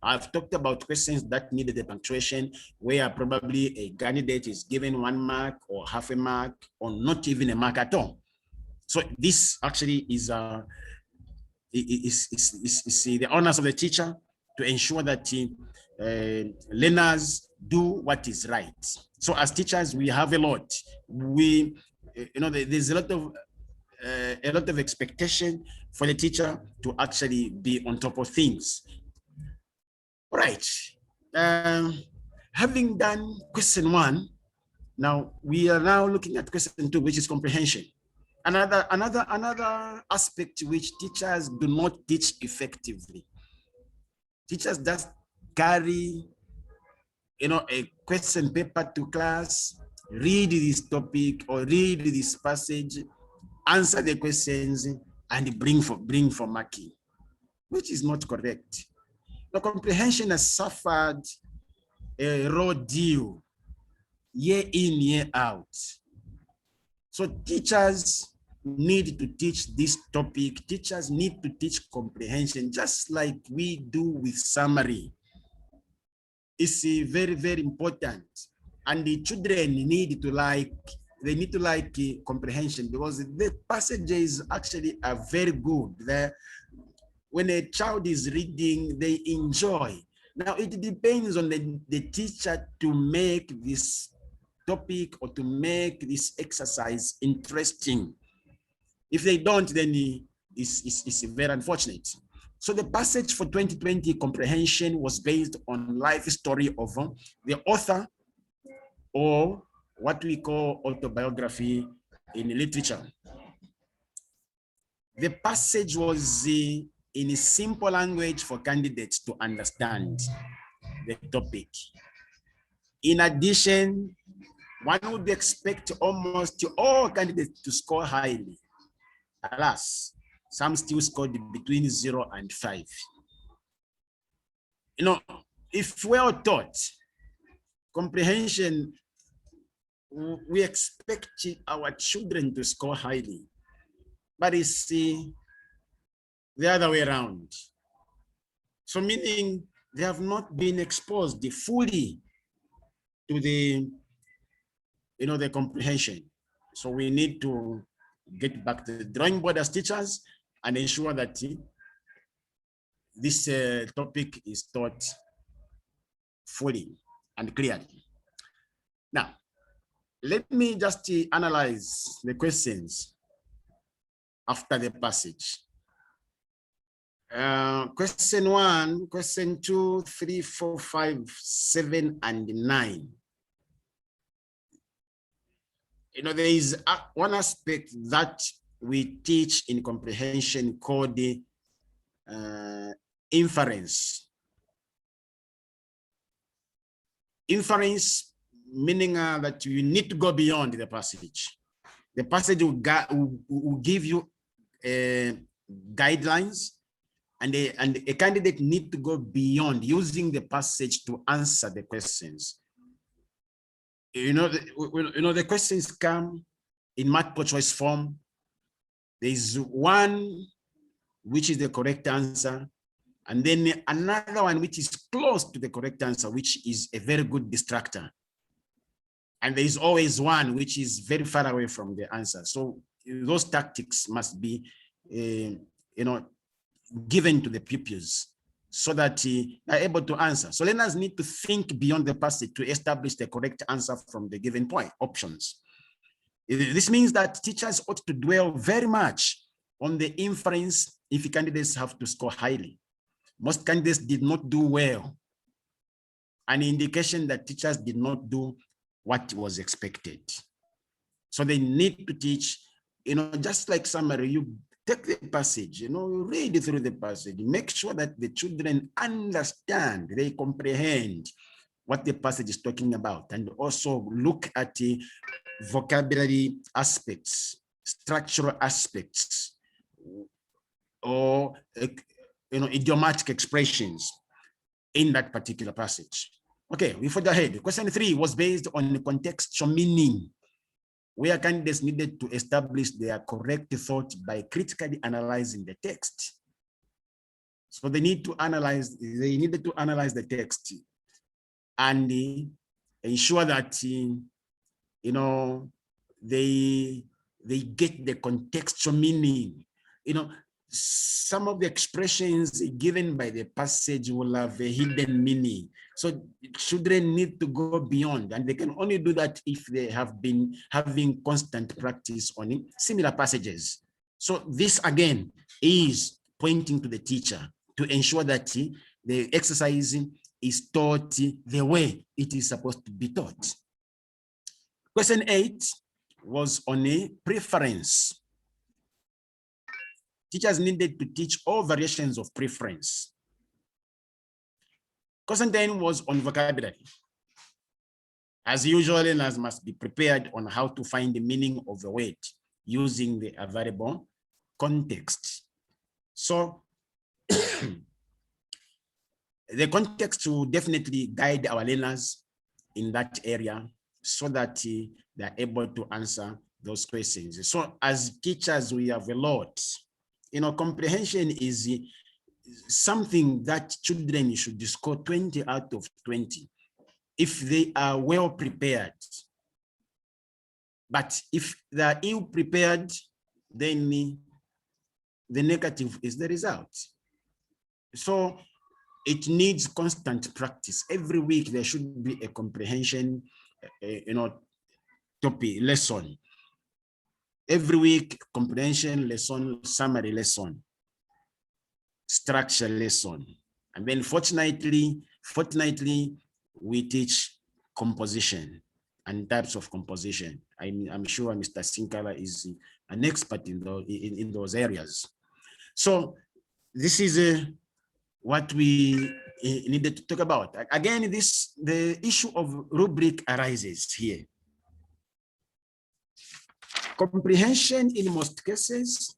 I've talked about questions that needed the punctuation where probably a candidate is given 1 mark or half a mark or not even a mark at all. So this actually is the honors of the teacher to ensure that learners do what is right. So as teachers, we have a lot. There's a lot of expectation for the teacher to actually be on top of things. All right. Having done question 1, now we are now looking at question 2, which is comprehension. Another aspect which teachers do not teach effectively. Teachers just carry, a question paper to class, read this topic or read this passage, answer the questions, and bring for marking, which is not correct. The comprehension has suffered a raw deal, year in, year out. So teachers need to teach this topic. Teachers need to teach comprehension, just like we do with summary. It's very, very important. And the children need to like comprehension because the passages actually are very good. When a child is reading, they enjoy. Now, it depends on the teacher to make this topic or to make this exercise interesting. If they don't, then it's very unfortunate. So the passage for 2020 comprehension was based on life story of the author, or what we call autobiography in literature. The passage was in a simple language for candidates to understand the topic. In addition, one would expect almost all candidates to score highly. Alas, some still scored between 0 and 5. You know, if well taught, comprehension, we expect our children to score highly, but it's the other way around. So meaning they have not been exposed fully to the, the comprehension. So we need to get back to the drawing board as teachers and ensure that this topic is taught fully and clearly. Now, let me just analyze the questions after the passage. Question 1, question 2, 3, 4, 5, 7, and 9. There is one aspect that we teach in comprehension called the inference. Inference meaning that you need to go beyond the passage. The passage will give you guidelines, and a candidate need to go beyond using the passage to answer the questions. The questions come in multiple choice form. There is one which is the correct answer, and then another one which is close to the correct answer, which is a very good distractor. And there is always one which is very far away from the answer. So those tactics must be, given to the pupils so that they're able to answer. So learners need to think beyond the passage to establish the correct answer from the given point options. This means that teachers ought to dwell very much on the inference if candidates have to score highly. Most candidates did not do well, an indication that teachers did not do what was expected. So they need to teach, just like summary, you take the passage, read through the passage, make sure that the children understand, they comprehend what the passage is talking about, and also look at the vocabulary aspects, structural aspects, or idiomatic expressions in that particular passage. Okay, we further ahead. Question 3 was based on the contextual meaning, where candidates needed to establish their correct thought by critically analyzing the text. So they needed to analyze the text and ensure that they get the contextual meaning. Some of the expressions given by the passage will have a hidden meaning. So children need to go beyond, and they can only do that if they have been having constant practice on similar passages. So this again is pointing to the teacher to ensure that the exercise is taught the way it is supposed to be taught. Question 8 was on a preference. Teachers needed to teach all variations of preference. Question 10 was on vocabulary. As usual, learners must be prepared on how to find the meaning of the word using the available context. So the context will definitely guide our learners in that area so that they're able to answer those questions. So as teachers, we have a lot. Comprehension is something that children should score 20 out of 20 if they are well prepared. But if they are ill prepared, then the negative is the result. So, it needs constant practice. Every week there should be a comprehension, topic lesson. Every week, comprehension lesson, summary lesson, structure lesson. And then fortnightly, we teach composition and types of composition. I'm sure Mr. Sinkala is an expert in those areas. So this is what we needed to talk about. Again, the issue of rubric arises here. Comprehension in most cases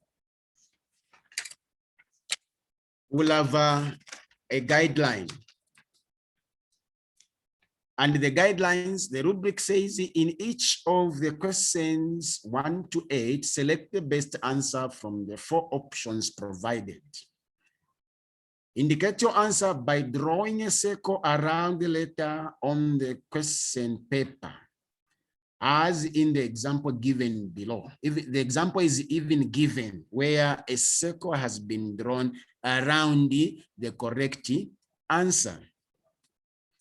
will have a guideline. And the guidelines, the rubric says in each of the questions 1 to 8, select the best answer from the 4 options provided. Indicate your answer by drawing a circle around the letter on the question paper, as in the example given below. If the example is even given where a circle has been drawn around the correct answer.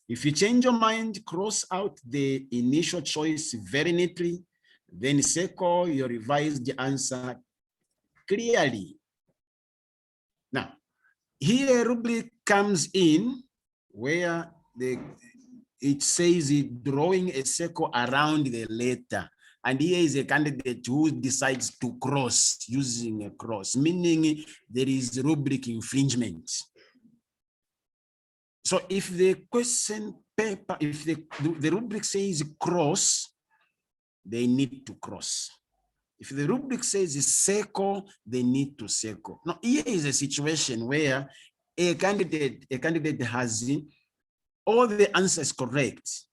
If you change your mind, cross out the initial choice very neatly, then circle your revised answer clearly. Now, here rubric comes in where it says drawing a circle around the letter. And here is a candidate who decides to cross using a cross, meaning there is rubric infringement. So if the question paper, if the rubric says cross, they need to cross. If the rubric says circle, they need to circle. Now, here is a situation where a candidate has all the answers correct,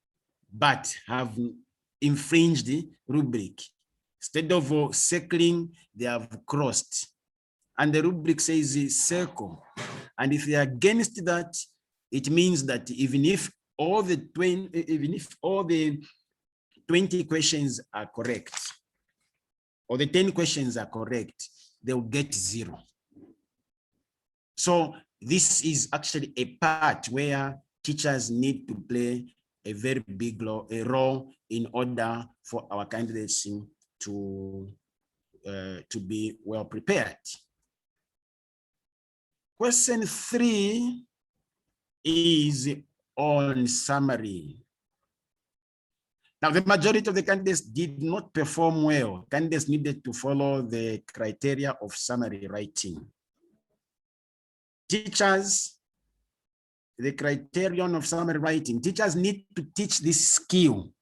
but have infringed the rubric. Instead of circling, they have crossed. And the rubric says circle. And if they are against that, it means that even if all the 20 questions are correct, or the 10 questions are correct, they'll get 0. So this is actually a part where teachers need to play a very big role in order for our candidates to be well prepared. Question 3 is on summary. Now, the majority of the candidates did not perform well. Candidates needed to follow the criteria of summary writing. Teachers, the criterion of summary writing, teachers need to teach this skill.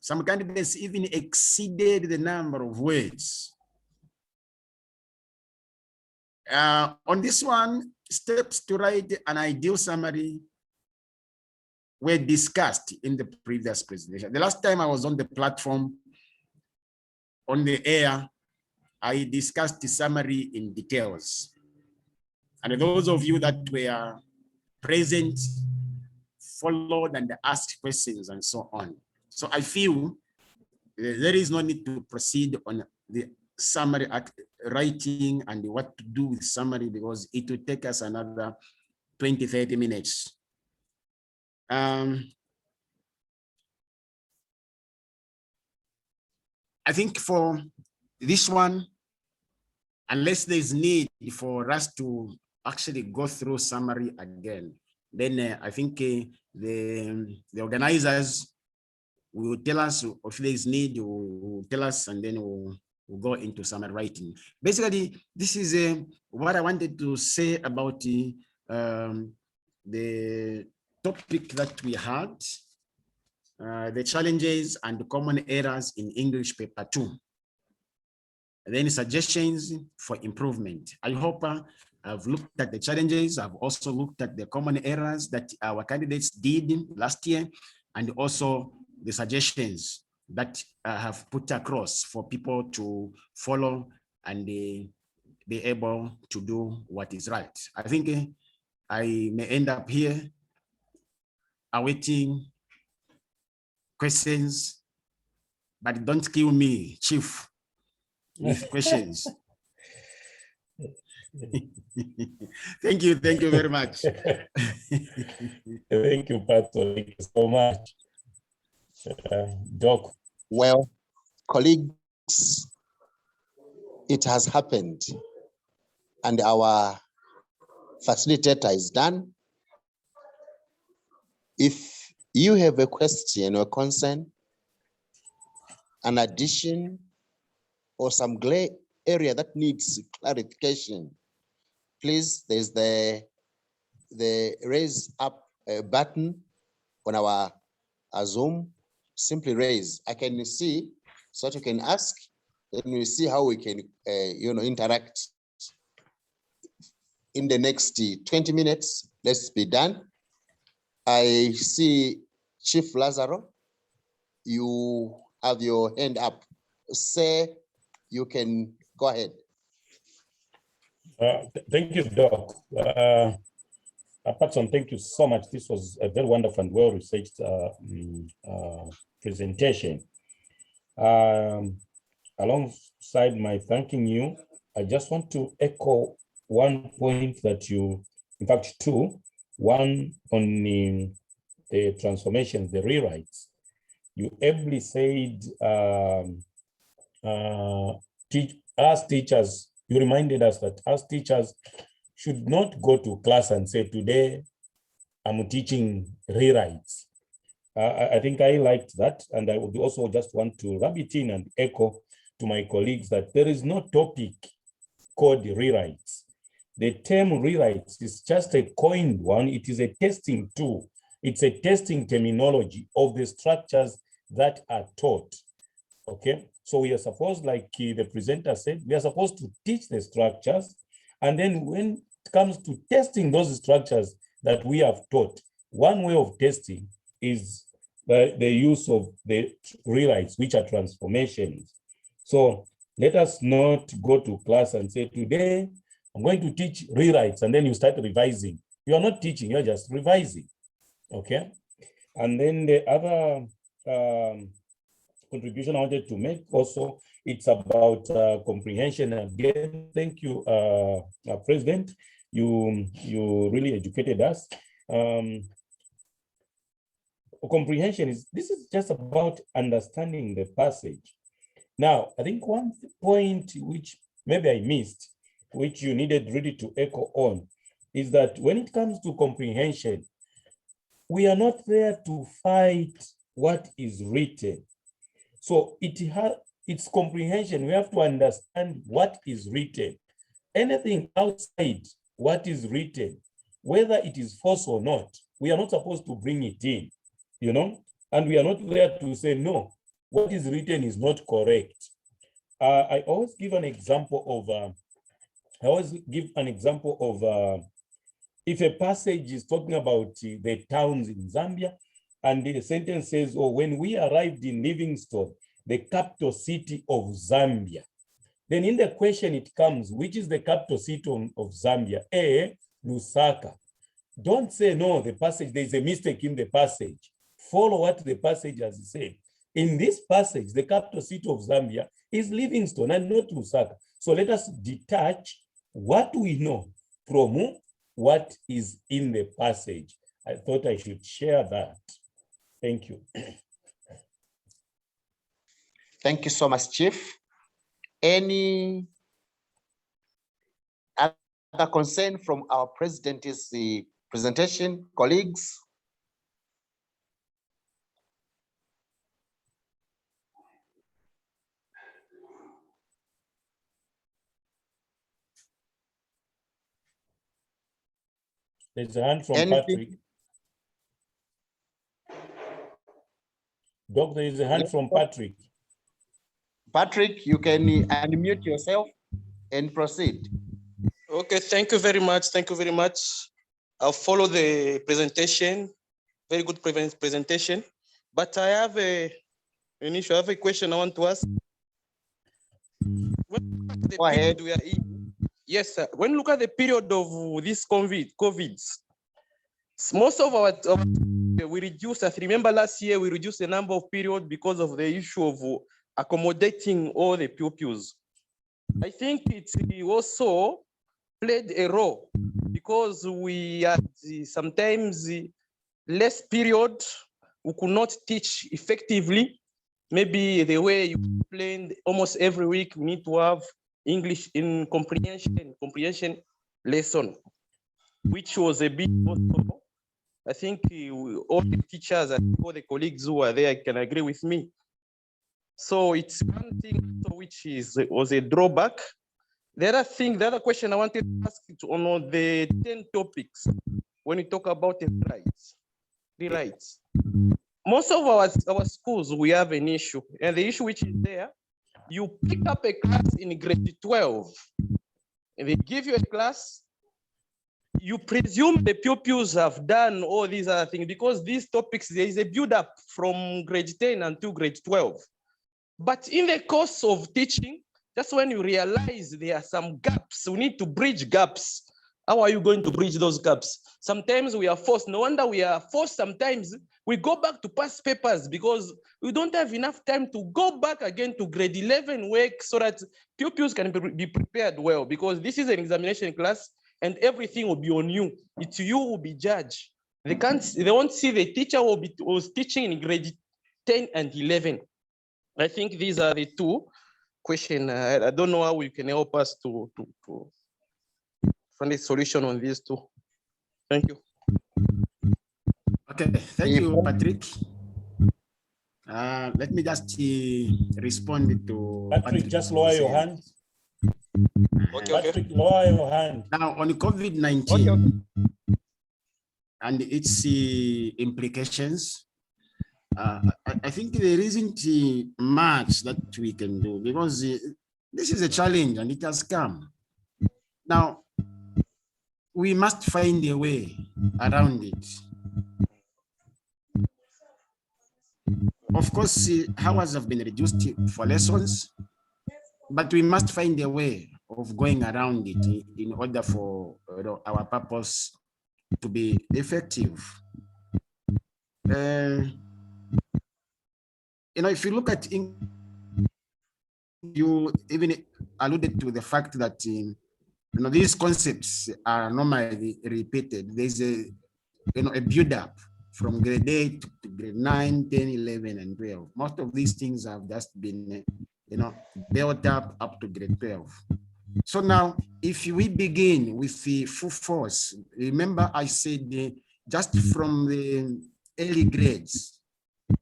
Some candidates even exceeded the number of words. On this one, steps to write an ideal summary were discussed in the previous presentation. The last time I was on the platform, on the air, I discussed the summary in details. And those of you that were present followed and asked questions and so on. So I feel there is no need to proceed on the summary writing and what to do with summary, because it will take us another 20-30 minutes. I think for this one, unless there's need for us to actually go through summary again, then I think the organizers will tell us if there's need, will tell us, and then we'll go into summary writing. Basically, this is what I wanted to say about the topic that we had, the challenges and common errors in English paper 2. And then suggestions for improvement. I hope I've looked at the challenges. I've also looked at the common errors that our candidates did last year, and also the suggestions that I have put across for people to follow and be able to do what is right. I think I may end up here awaiting questions, but don't kill me, Chief, with questions. Thank you very much. Thank you, Pastor. Thank you so much. Doc. Well, colleagues, it has happened, and our facilitator is done. If you have a question or concern, an addition, or some gray area that needs clarification, please, there's the raise up button on our Zoom. Simply raise. I can see, so that you can ask, then we see how we can interact. In the next 20 minutes, let's be done. I see Chief Lazaro, you have your hand up. Say, you can go ahead. Thank you, Doc. Patson, thank you so much. This was a very wonderful and well-researched presentation. Alongside my thanking you, I just want to echo one point that you, in fact, two. One on the transformations, the rewrites. You ably said, as teachers, you reminded us that as teachers should not go to class and say, today I'm teaching rewrites. I think I liked that. And I would also just want to rub it in and echo to my colleagues that there is no topic called rewrites. The term rewrites is just a coined one. It is a testing tool. It's a testing terminology of the structures that are taught. Okay, so we are supposed, like the presenter said, we are supposed to teach the structures. And then when it comes to testing those structures that we have taught, one way of testing is the use of the rewrites, which are transformations. So let us not go to class and say, today I'm going to teach rewrites, and then you start revising. You are not teaching, you're just revising. Okay. And then the other contribution I wanted to make also, it's about comprehension. Again, thank you, President. You really educated us. Comprehension this is just about understanding the passage. Now, I think one point which maybe I missed, which you needed really to echo on, is that when it comes to comprehension, we are not there to fight what is written. So it's comprehension. We have to understand what is written. Anything outside what is written, whether it is false or not, we are not supposed to bring it in, and we are not there to say, no, what is written is not correct. I always give an example of, if a passage is talking about the towns in Zambia, and the sentence says, oh, when we arrived in Livingstone, the capital city of Zambia, then in the question it comes, which is the capital city of Zambia? A, Lusaka. Don't say, no, the passage, there's a mistake in the passage. Follow what the passage has said. In this passage, the capital city of Zambia is Livingstone and not Lusaka. So let us detach what we know from what is in the passage. I thought I should share that. Thank you. Thank you so much, Chief. Any other concern from our president's presentation, colleagues? There's a hand from Anything? Patrick. Doc, there is a hand from Patrick. Patrick, you can unmute yourself and proceed. Okay, thank you very much. Thank you very much. I'll follow the presentation. Very good presentation. But I have a question I want to ask. Go ahead. We are in, yes, sir. When you look at the period of this COVID, most of our we reduced. I remember last year we reduced the number of periods because of the issue of accommodating all the pupils. I think it's also played a role because we had sometimes less period, we could not teach effectively. Maybe the way you planned almost every week, we need to have English in comprehension lesson, which was a bit also, I think all the teachers and all the colleagues who are there can agree with me. So it's one thing which was a drawback. The other question I wanted to ask on the 10 topics, when we talk about the rights. Most of our schools, we have an issue, and the issue which is there, you pick up a class in grade 12, and they give you a class, you presume the pupils have done all these other things because these topics, there is a build-up from grade 10 until grade 12. But in the course of teaching, that's when you realize there are some gaps. We need to bridge gaps. How are you going to bridge those gaps? Sometimes we are forced. No wonder we are forced. Sometimes we go back to past papers because we don't have enough time to go back again to grade 11 work so that pupils can be prepared well, because this is an examination class and everything will be on you. It's you who will be judged. They won't see the teacher who was teaching in grade 10 and 11. I think these are the two questions. I don't know how you can help us to find a solution on these two. Thank you. Okay, thank you, Patrick. Let me just respond to Patrick, just lower your hand. Okay, Patrick, lower your hand. Now, on COVID-19 and its implications, I think there isn't much that we can do because this is a challenge and it has come. Now, we must find a way around it. Of course, hours have been reduced for lessons, but we must find a way of going around it in order for our purpose to be effective. If you look at, you even alluded to the fact that these concepts are normally repeated. There's a build-up from grade 8 to grade 9, 10, 11, and 12. Most of these things have just been, built up to grade 12. So now, if we begin with the full force, remember I said just from the early grades,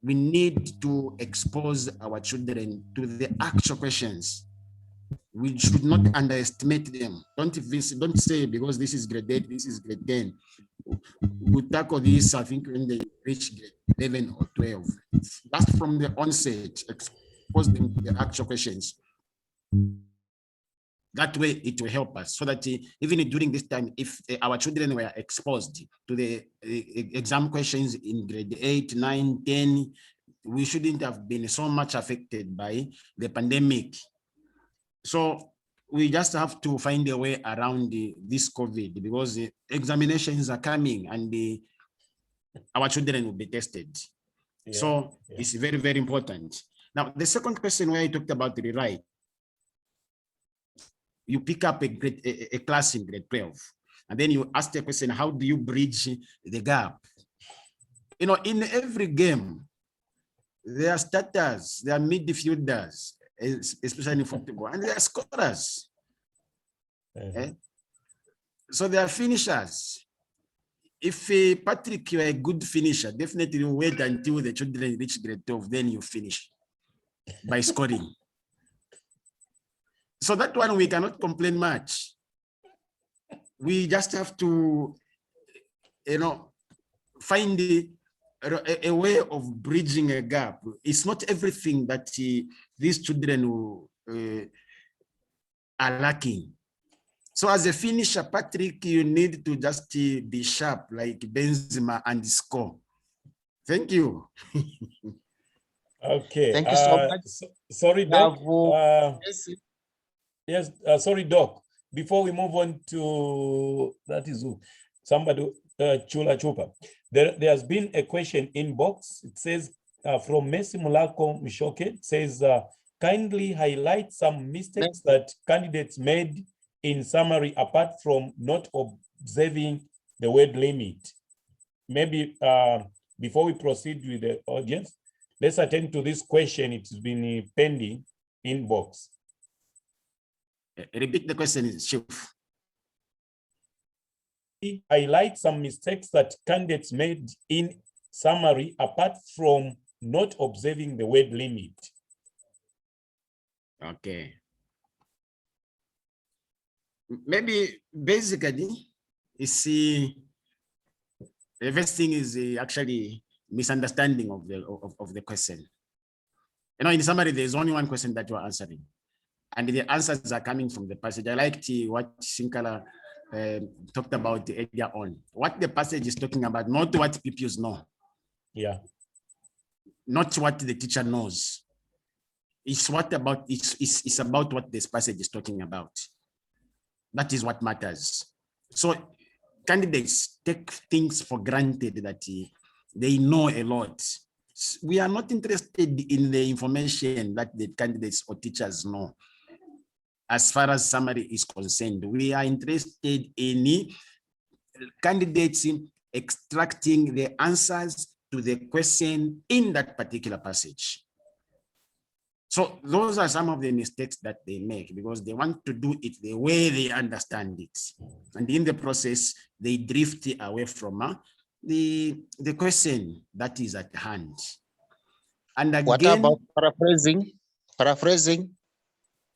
we need to expose our children to the actual questions. We should not underestimate them. Don't say because this is grade 8, this is grade 10. We'll tackle this, I think, when they reach grade 11 or 12. Just from the onset, expose them to the actual questions. That way it will help us so that even during this time, if our children were exposed to the exam questions in grade 8, 9, 10, we shouldn't have been so much affected by the pandemic. So we just have to find a way around this COVID because the examinations are coming and our children will be tested. Yeah, so it's very, very important. Now, the second question where I talked about the rewrite, you pick up a class in grade 12, and then you ask the question, how do you bridge the gap? In every game, there are starters, there are midfielders, especially in football, and there are scorers. So there are finishers. If Patrick, you're a good finisher, definitely you wait until the children reach grade 12, then you finish by scoring. So that one, we cannot complain much. We just have to, find a way of bridging a gap. It's not everything that these children are lacking. So as a finisher, Patrick, you need to just be sharp like Benzema and score. Thank you. Okay. Thank you so much. Sorry, Doc. Yes, sorry, Doc. Before we move on to that is somebody, Chula Chupa. There has been a question inbox. It says from Messi Mulako Mishoke, it says kindly highlight some mistakes that candidates made in summary, apart from not observing the word limit? Maybe before we proceed with the audience, let's attend to this question. It's been pending inbox. Repeat the question, Chief. Highlight some mistakes that candidates made in summary, apart from not observing the word limit. Okay. Maybe basically, you see, the first thing is actually misunderstanding of the question. You know, in summary, there's only one question that you're answering, and the answers are coming from the passage. I liked what Shinkala talked about earlier on. What the passage is talking about, not what pupils know. Yeah. Not what the teacher knows. It's about what this passage is talking about. That is what matters. So candidates take things for granted that they know a lot. We are not interested in the information that the candidates or teachers know. As far as summary is concerned, we are interested in candidates extracting the answers to the question in that particular passage. So those are some of the mistakes that they make because they want to do it the way they understand it. And in the process, they drift away from the question that is at hand. And again, what about paraphrasing? Paraphrasing?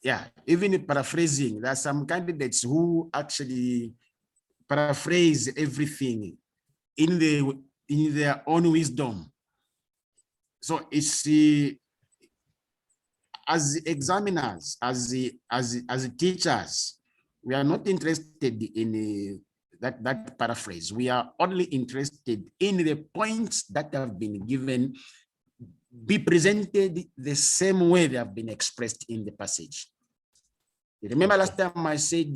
Yeah, even paraphrasing, there are some candidates who actually paraphrase everything in their own wisdom. So it's as examiners, as teachers, we are not interested in that paraphrase. We are only interested in the points that have been given, be presented the same way they have been expressed in the passage. Remember last time I said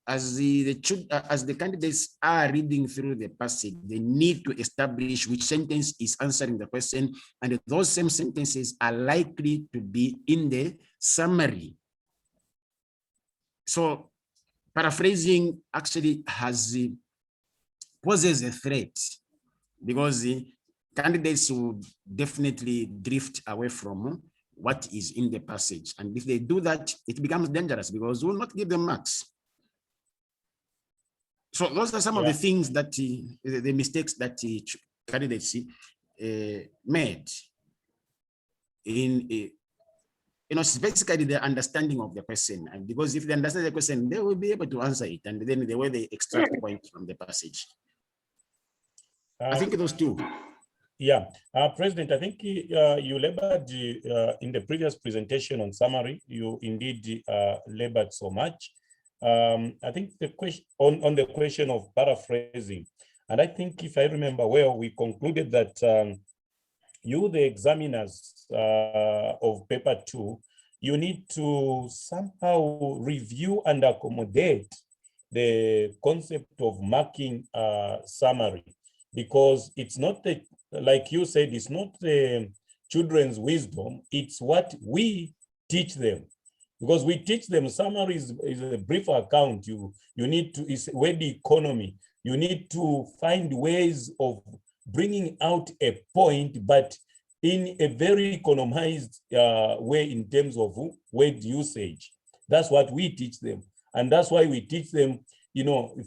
as the candidates are reading through the passage, they need to establish which sentence is answering the question, and those same sentences are likely to be in the summary. So paraphrasing actually poses a threat because the candidates will definitely drift away from what is in the passage. And if they do that, it becomes dangerous because we will not give them marks. So those are some of the things that the mistakes that candidates made in it's basically the understanding of the question. And because if they understand the question, they will be able to answer it. And then the way they extract points from the passage. I think those two. Yeah, President, I think you labored in the previous presentation on summary. You indeed labored so much. I think the question on the question of paraphrasing, and I think if I remember well, we concluded that you, the examiners of paper 2, you need to somehow review and accommodate the concept of marking summary, because it's not the, like you said, it's not the children's wisdom, it's what we teach them. Because we teach them summary is a brief account. You need to, it's word economy. You need to find ways of bringing out a point, but in a very economized way in terms of word usage. That's what we teach them. And that's why we teach them,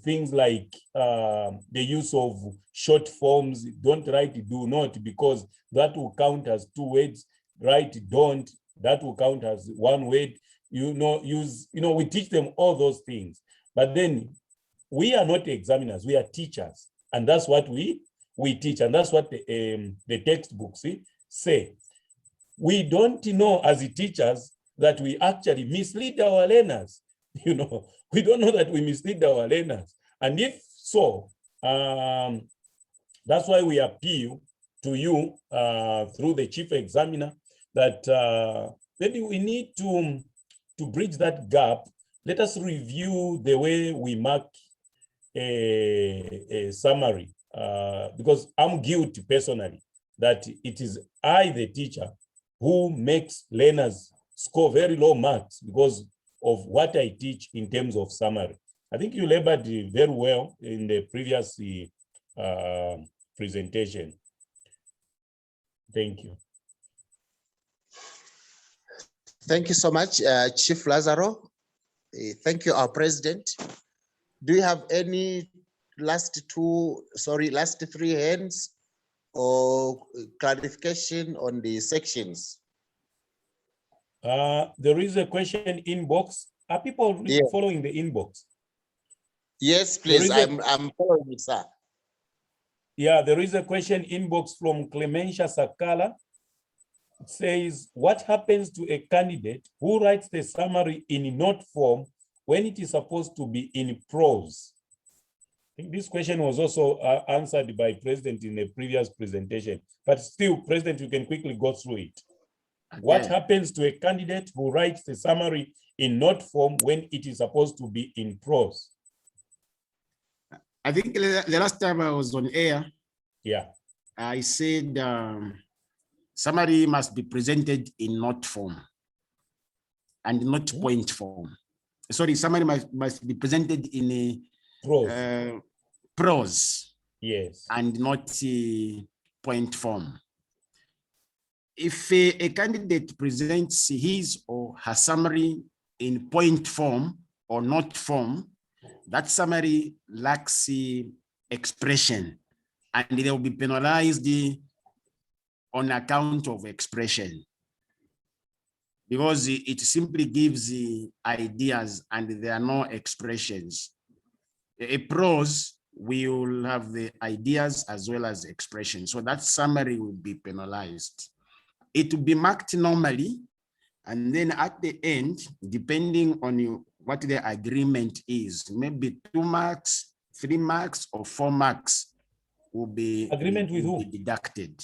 things like the use of short forms. Don't write do not, because that will count as 2 words. Write don't, that will count as 1 word. We teach them all those things. But then we are not examiners, we are teachers. And that's what we teach. And that's what the textbooks say. We don't know as teachers that we actually mislead our learners. We don't know that we mislead our learners. And if so, that's why we appeal to you through the chief examiner that maybe we need to bridge that gap. Let us review the way we mark a summary, because I'm guilty personally that it is I, the teacher, who makes learners score very low marks, because of what I teach in terms of summary. I think you labored very well in the previous presentation. Thank you. Thank you so much, Chief Lazaro. Thank you, our president. Do you have any last three hands or clarification on the sections? There is a question inbox. Are people following the inbox? Yes, please. I'm following you, sir. Yeah, there is a question inbox from Clementia Sakala. It says, what happens to a candidate who writes the summary in note form when it is supposed to be in prose? I think this question was also answered by President in the previous presentation, but still, President, you can quickly go through it. Okay. What happens to a candidate who writes the summary in note form when it is supposed to be in prose? I think the last time I was on air, yeah, I said summary must be presented in note form and not point form. Sorry, summary must be presented in a prose. Prose. Yes. And not point form. If a candidate presents his or her summary in point form or note form, that summary lacks expression and they will be penalized on account of expression, because it simply gives the ideas and there are no expressions. A prose will have the ideas as well as expression, so that summary will be penalized. It will be marked normally, and then at the end, depending on what the agreement is, maybe 2 marks, 3 marks, or 4 marks will be agreement with who? Deducted.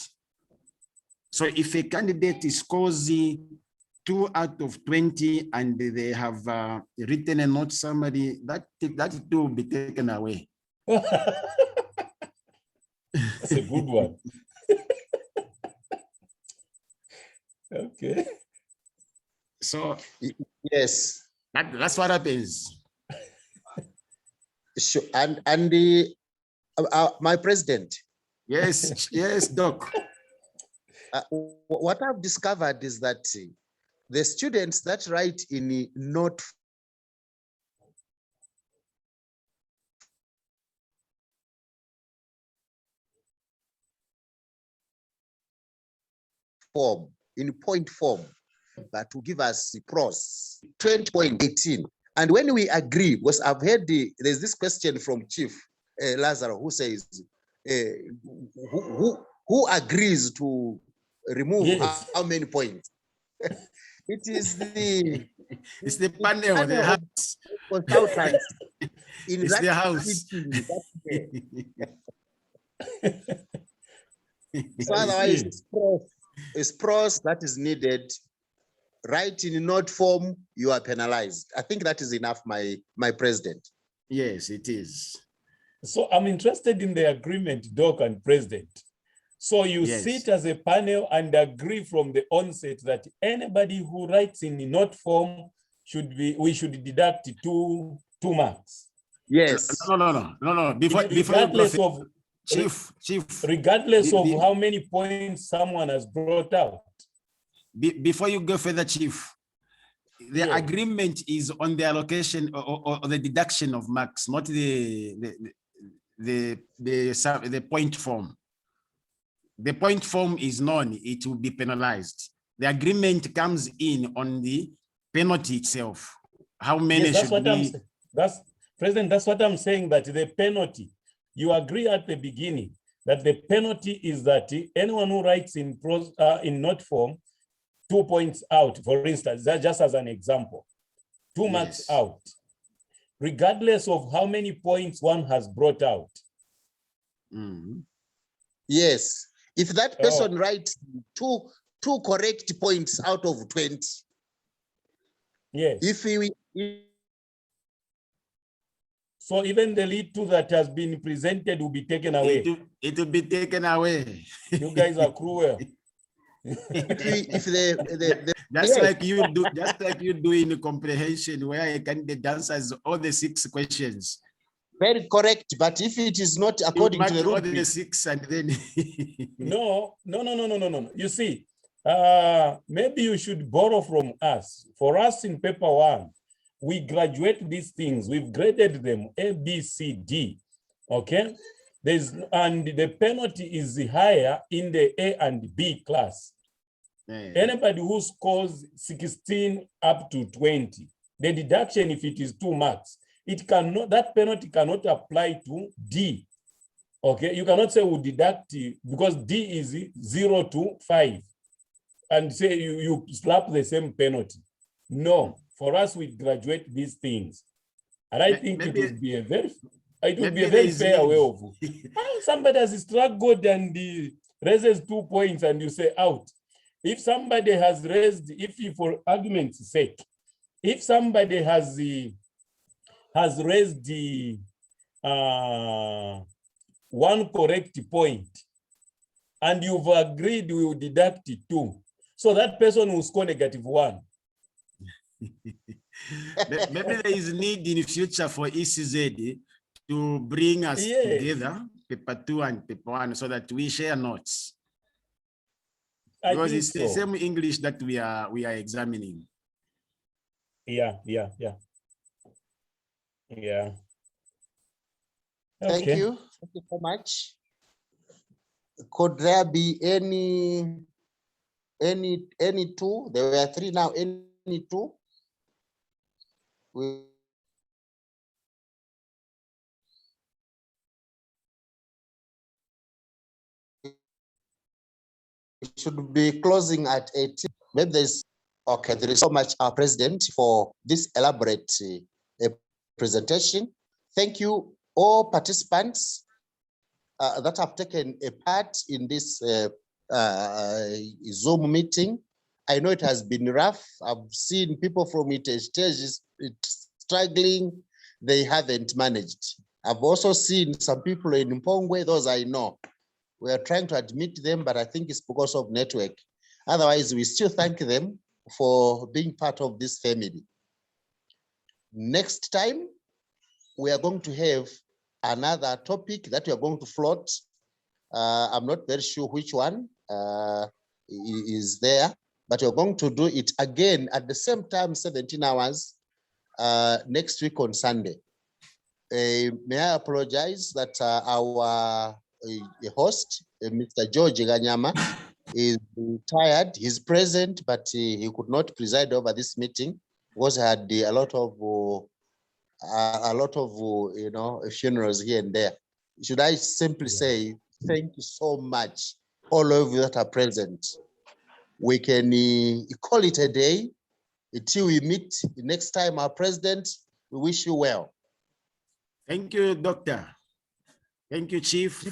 So if a candidate scores 2 out of 20 and they have written a note summary, that will be taken away. That's a good one. Okay. So yes, that's what happens. Sure. And my president. Yes, yes, Doc. What I've discovered is that the students that write in note form, in point form, that will give us prose 20.18. And when we agree, because I've heard there's this question from Chief Lazaro who says, who agrees to remove yes. how many points? It is it's the panel of the house. Consultants in it's that the house. So otherwise, it's prose that is needed. Write in note form, you are penalized. I think that is enough, my president. Yes, it is. So I'm interested in the agreement, Doc and President. So you sit as a panel and agree from the onset that anybody who writes in note form we should deduct two marks. Yes. No. Regardless of Chief. Regardless of how many points someone has brought out. Before you go further, Chief, the agreement is on the allocation or the deduction of marks, not the point form. The point form is known; it will be penalized. The agreement comes in on the penalty itself. How many that's should what be? President, that's what I'm saying, that the penalty, you agree at the beginning that the penalty is that anyone who writes in prose, in note form, 2 points out, for instance, that just as an example, 2 marks out, regardless of how many points one has brought out. Mm-hmm. Yes, if that person writes two correct points out of 20. Yes. So even the lead 2 that has been presented will be taken away. It will be taken away. You guys are cruel. If the Just yes, like you do in the comprehension, where a candidate answers all the 6 questions. very correct, but if it is not You according mark to the all rubric, the 6 and then No. You see, maybe you should borrow from us. For us in paper 1, we graduate these things. We've graded them A, B, C, D. Okay. And the penalty is higher in the A and B class. Anybody who scores 16 up to 20, the deduction, if it is 2 marks, that penalty cannot apply to D. Okay, you cannot say we deduct because D is 0 to 5 and say you slap the same penalty. No, for us, we graduate these things. And I think it would be a very fair way of somebody has struggled and raises 2 points and you say out. If somebody has raised, for argument's sake, if somebody has raised the 1 correct point and you've agreed we will deduct 2, so that person will score -1. Maybe there is need in the future for ECZ to bring us together, paper 2 and paper 1, so that we share notes. Because it's the same English that we are examining. Yeah. Thank you. Thank you so much. Could there be any 2? There were 3 now. Any 2? We should be closing at 8. Maybe there's okay. There is so much, our president, for this elaborate presentation. Thank you, all participants that have taken a part in this Zoom meeting. I know it has been rough. I've seen people from it struggling. They haven't managed. I've also seen some people in Mpongwe, those I know. We are trying to admit them, but I think it's because of network. Otherwise, we still thank them for being part of this family. Next time, we are going to have another topic that we are going to float. I'm not very sure which one is there, but we're going to do it again at the same time, 17 hours, next week on Sunday. May I apologize that our host, Mr. George Ganyama, is tired. He's present, but he could not preside over this meeting because he had a lot of funerals here and there. Should I simply say thank you so much, all of you that are present. We can call it a day until we meet next time. Our president, we wish you well. Thank you, Doctor. Thank you, Chief.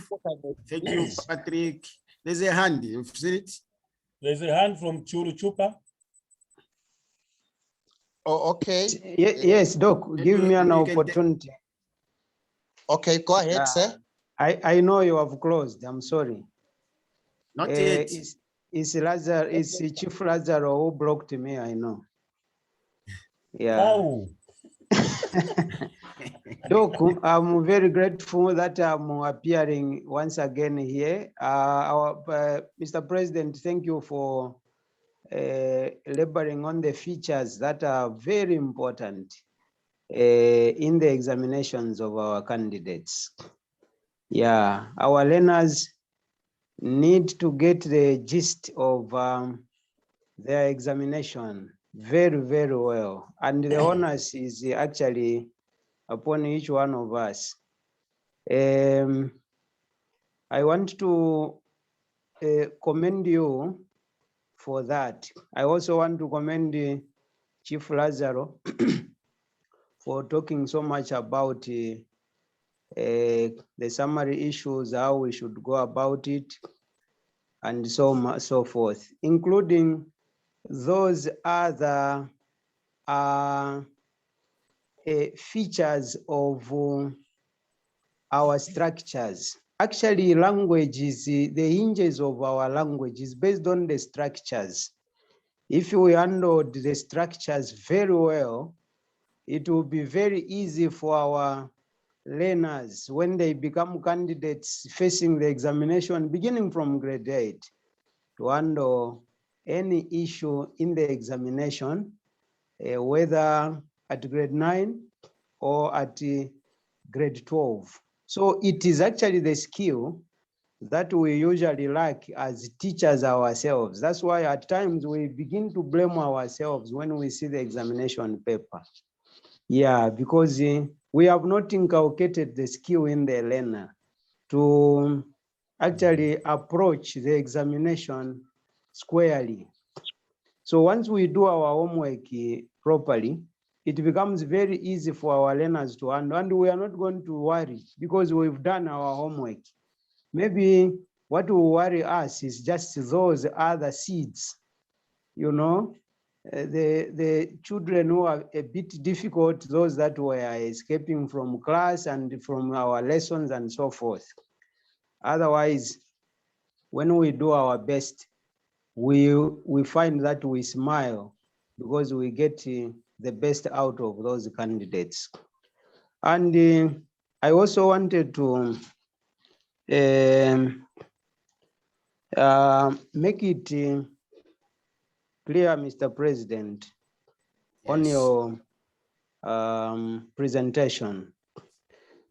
Thank you, Patrick. There's a hand. You've seen it? There's a hand from Churu Chupa. Oh, okay. Yes, Doc, give me an opportunity. Okay, go ahead, sir. I know you have closed. I'm sorry. Not yet. It's Chief Lazaro who blocked me, I know. Yeah. Oh. Doc, I'm very grateful that I'm appearing once again here. Mr. President, thank you for laboring on the features that are very important in the examinations of our candidates. Yeah, our learners need to get the gist of their examination very, very well. And the onus is actually upon each one of us. I want to commend you for that. I also want to commend Chief Lazaro for talking so much about the summary issues, how we should go about it, and so forth, including those other features of our structures actually language is the hinges of our language is based on the structures. If we handle the structures very well, it will be very easy for our learners when they become candidates facing the examination beginning from grade 8 to handle any issue in the examination, whether at grade 9 or at grade 12. So it is actually the skill that we usually lack as teachers ourselves. That's why at times we begin to blame ourselves when we see the examination paper. Yeah, because we have not inculcated the skill in the learner to actually approach the examination squarely. So once we do our homework properly, it becomes very easy for our learners to handle, and we are not going to worry because we've done our homework. Maybe what will worry us is just those other seeds, you know, the children who are a bit difficult, those that were escaping from class and from our lessons and so forth. Otherwise, when we do our best, we find that we smile because we get the best out of those candidates. And I also wanted to make it clear, Mr. President, on Yes. your presentation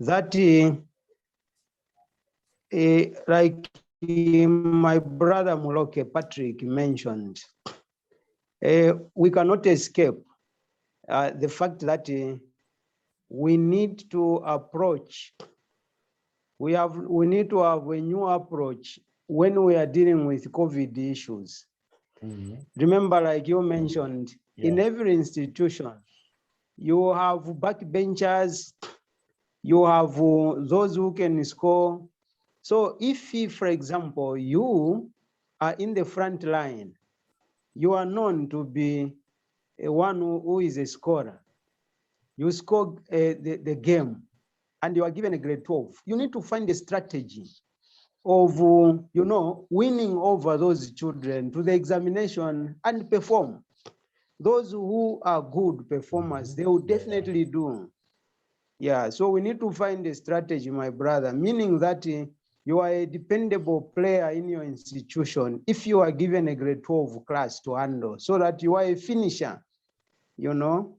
that like my brother Muloke Patrick mentioned, we cannot escape the fact that we need to approach, we need to have a new approach when we are dealing with COVID issues. Remember, like you mentioned, in every institution, you have backbenchers, you have those who can score. So if, for example, you are in the front line, you are known to be one who is a scorer. You score the game and you are given a grade 12. You need to find a strategy of, you know, winning over those children to the examination and perform. Those who are good performers, they will definitely do. Yeah, so we need to find a strategy, my brother, meaning that you are a dependable player in your institution if you are given a grade 12 class to handle, so that you are a finisher, you know.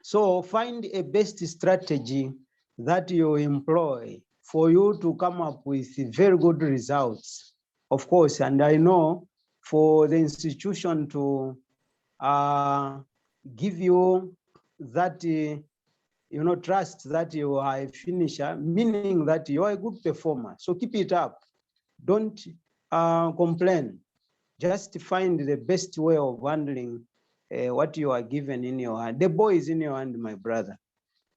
So find a best strategy that you employ for you to come up with very good results, of course. And I know for the institution to give you that you know, trust that you are a finisher, meaning that you are a good performer. So keep it up. Don't complain. Just find the best way of handling what you are given in your hand. The ball is in your hand, my brother.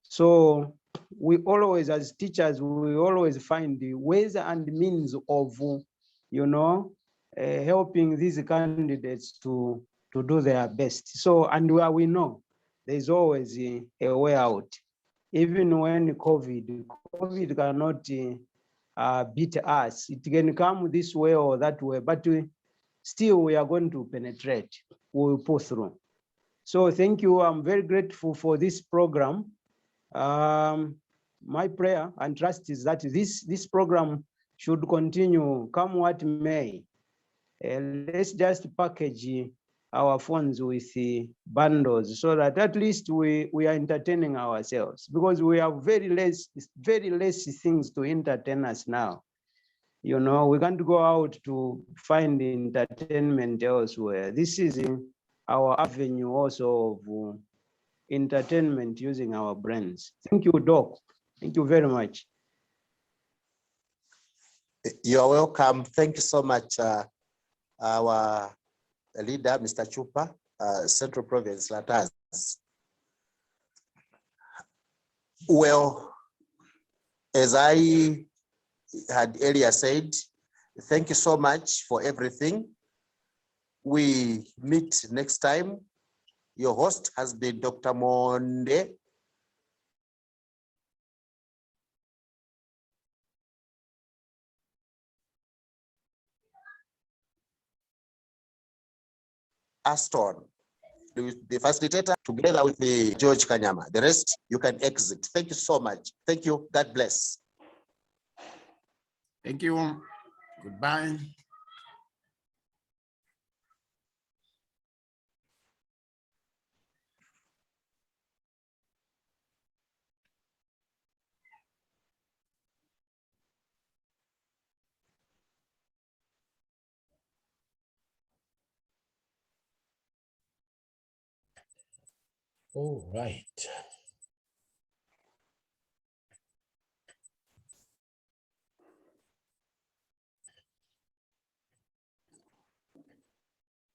So we always, as teachers, we always find the ways and means of, you know, helping these candidates to do their best. So, and we know there's always a way out. Even when COVID cannot beat us. It can come this way or that way, but still we are going to penetrate. We will pull through. So thank you. I'm very grateful for this program. My prayer and trust is that this program should continue, come what may. Let's just package our phones with bundles so that at least we are entertaining ourselves, because we have very less things to entertain us now. You know, we can't go out to find entertainment elsewhere. This is our avenue also of entertainment using our brains. Thank you, Doc. Thank you very much. You're welcome. Thank you so much, our leader, Mr. Chupa, Central Province, LATAZ. Well, as I had earlier said, thank you so much for everything. We meet next time. Your host has been Dr. Monde. Aston, the facilitator, together with the George Kanyama. The rest, you can exit. Thank you so much. Thank you. God bless. Thank you. Goodbye. All right.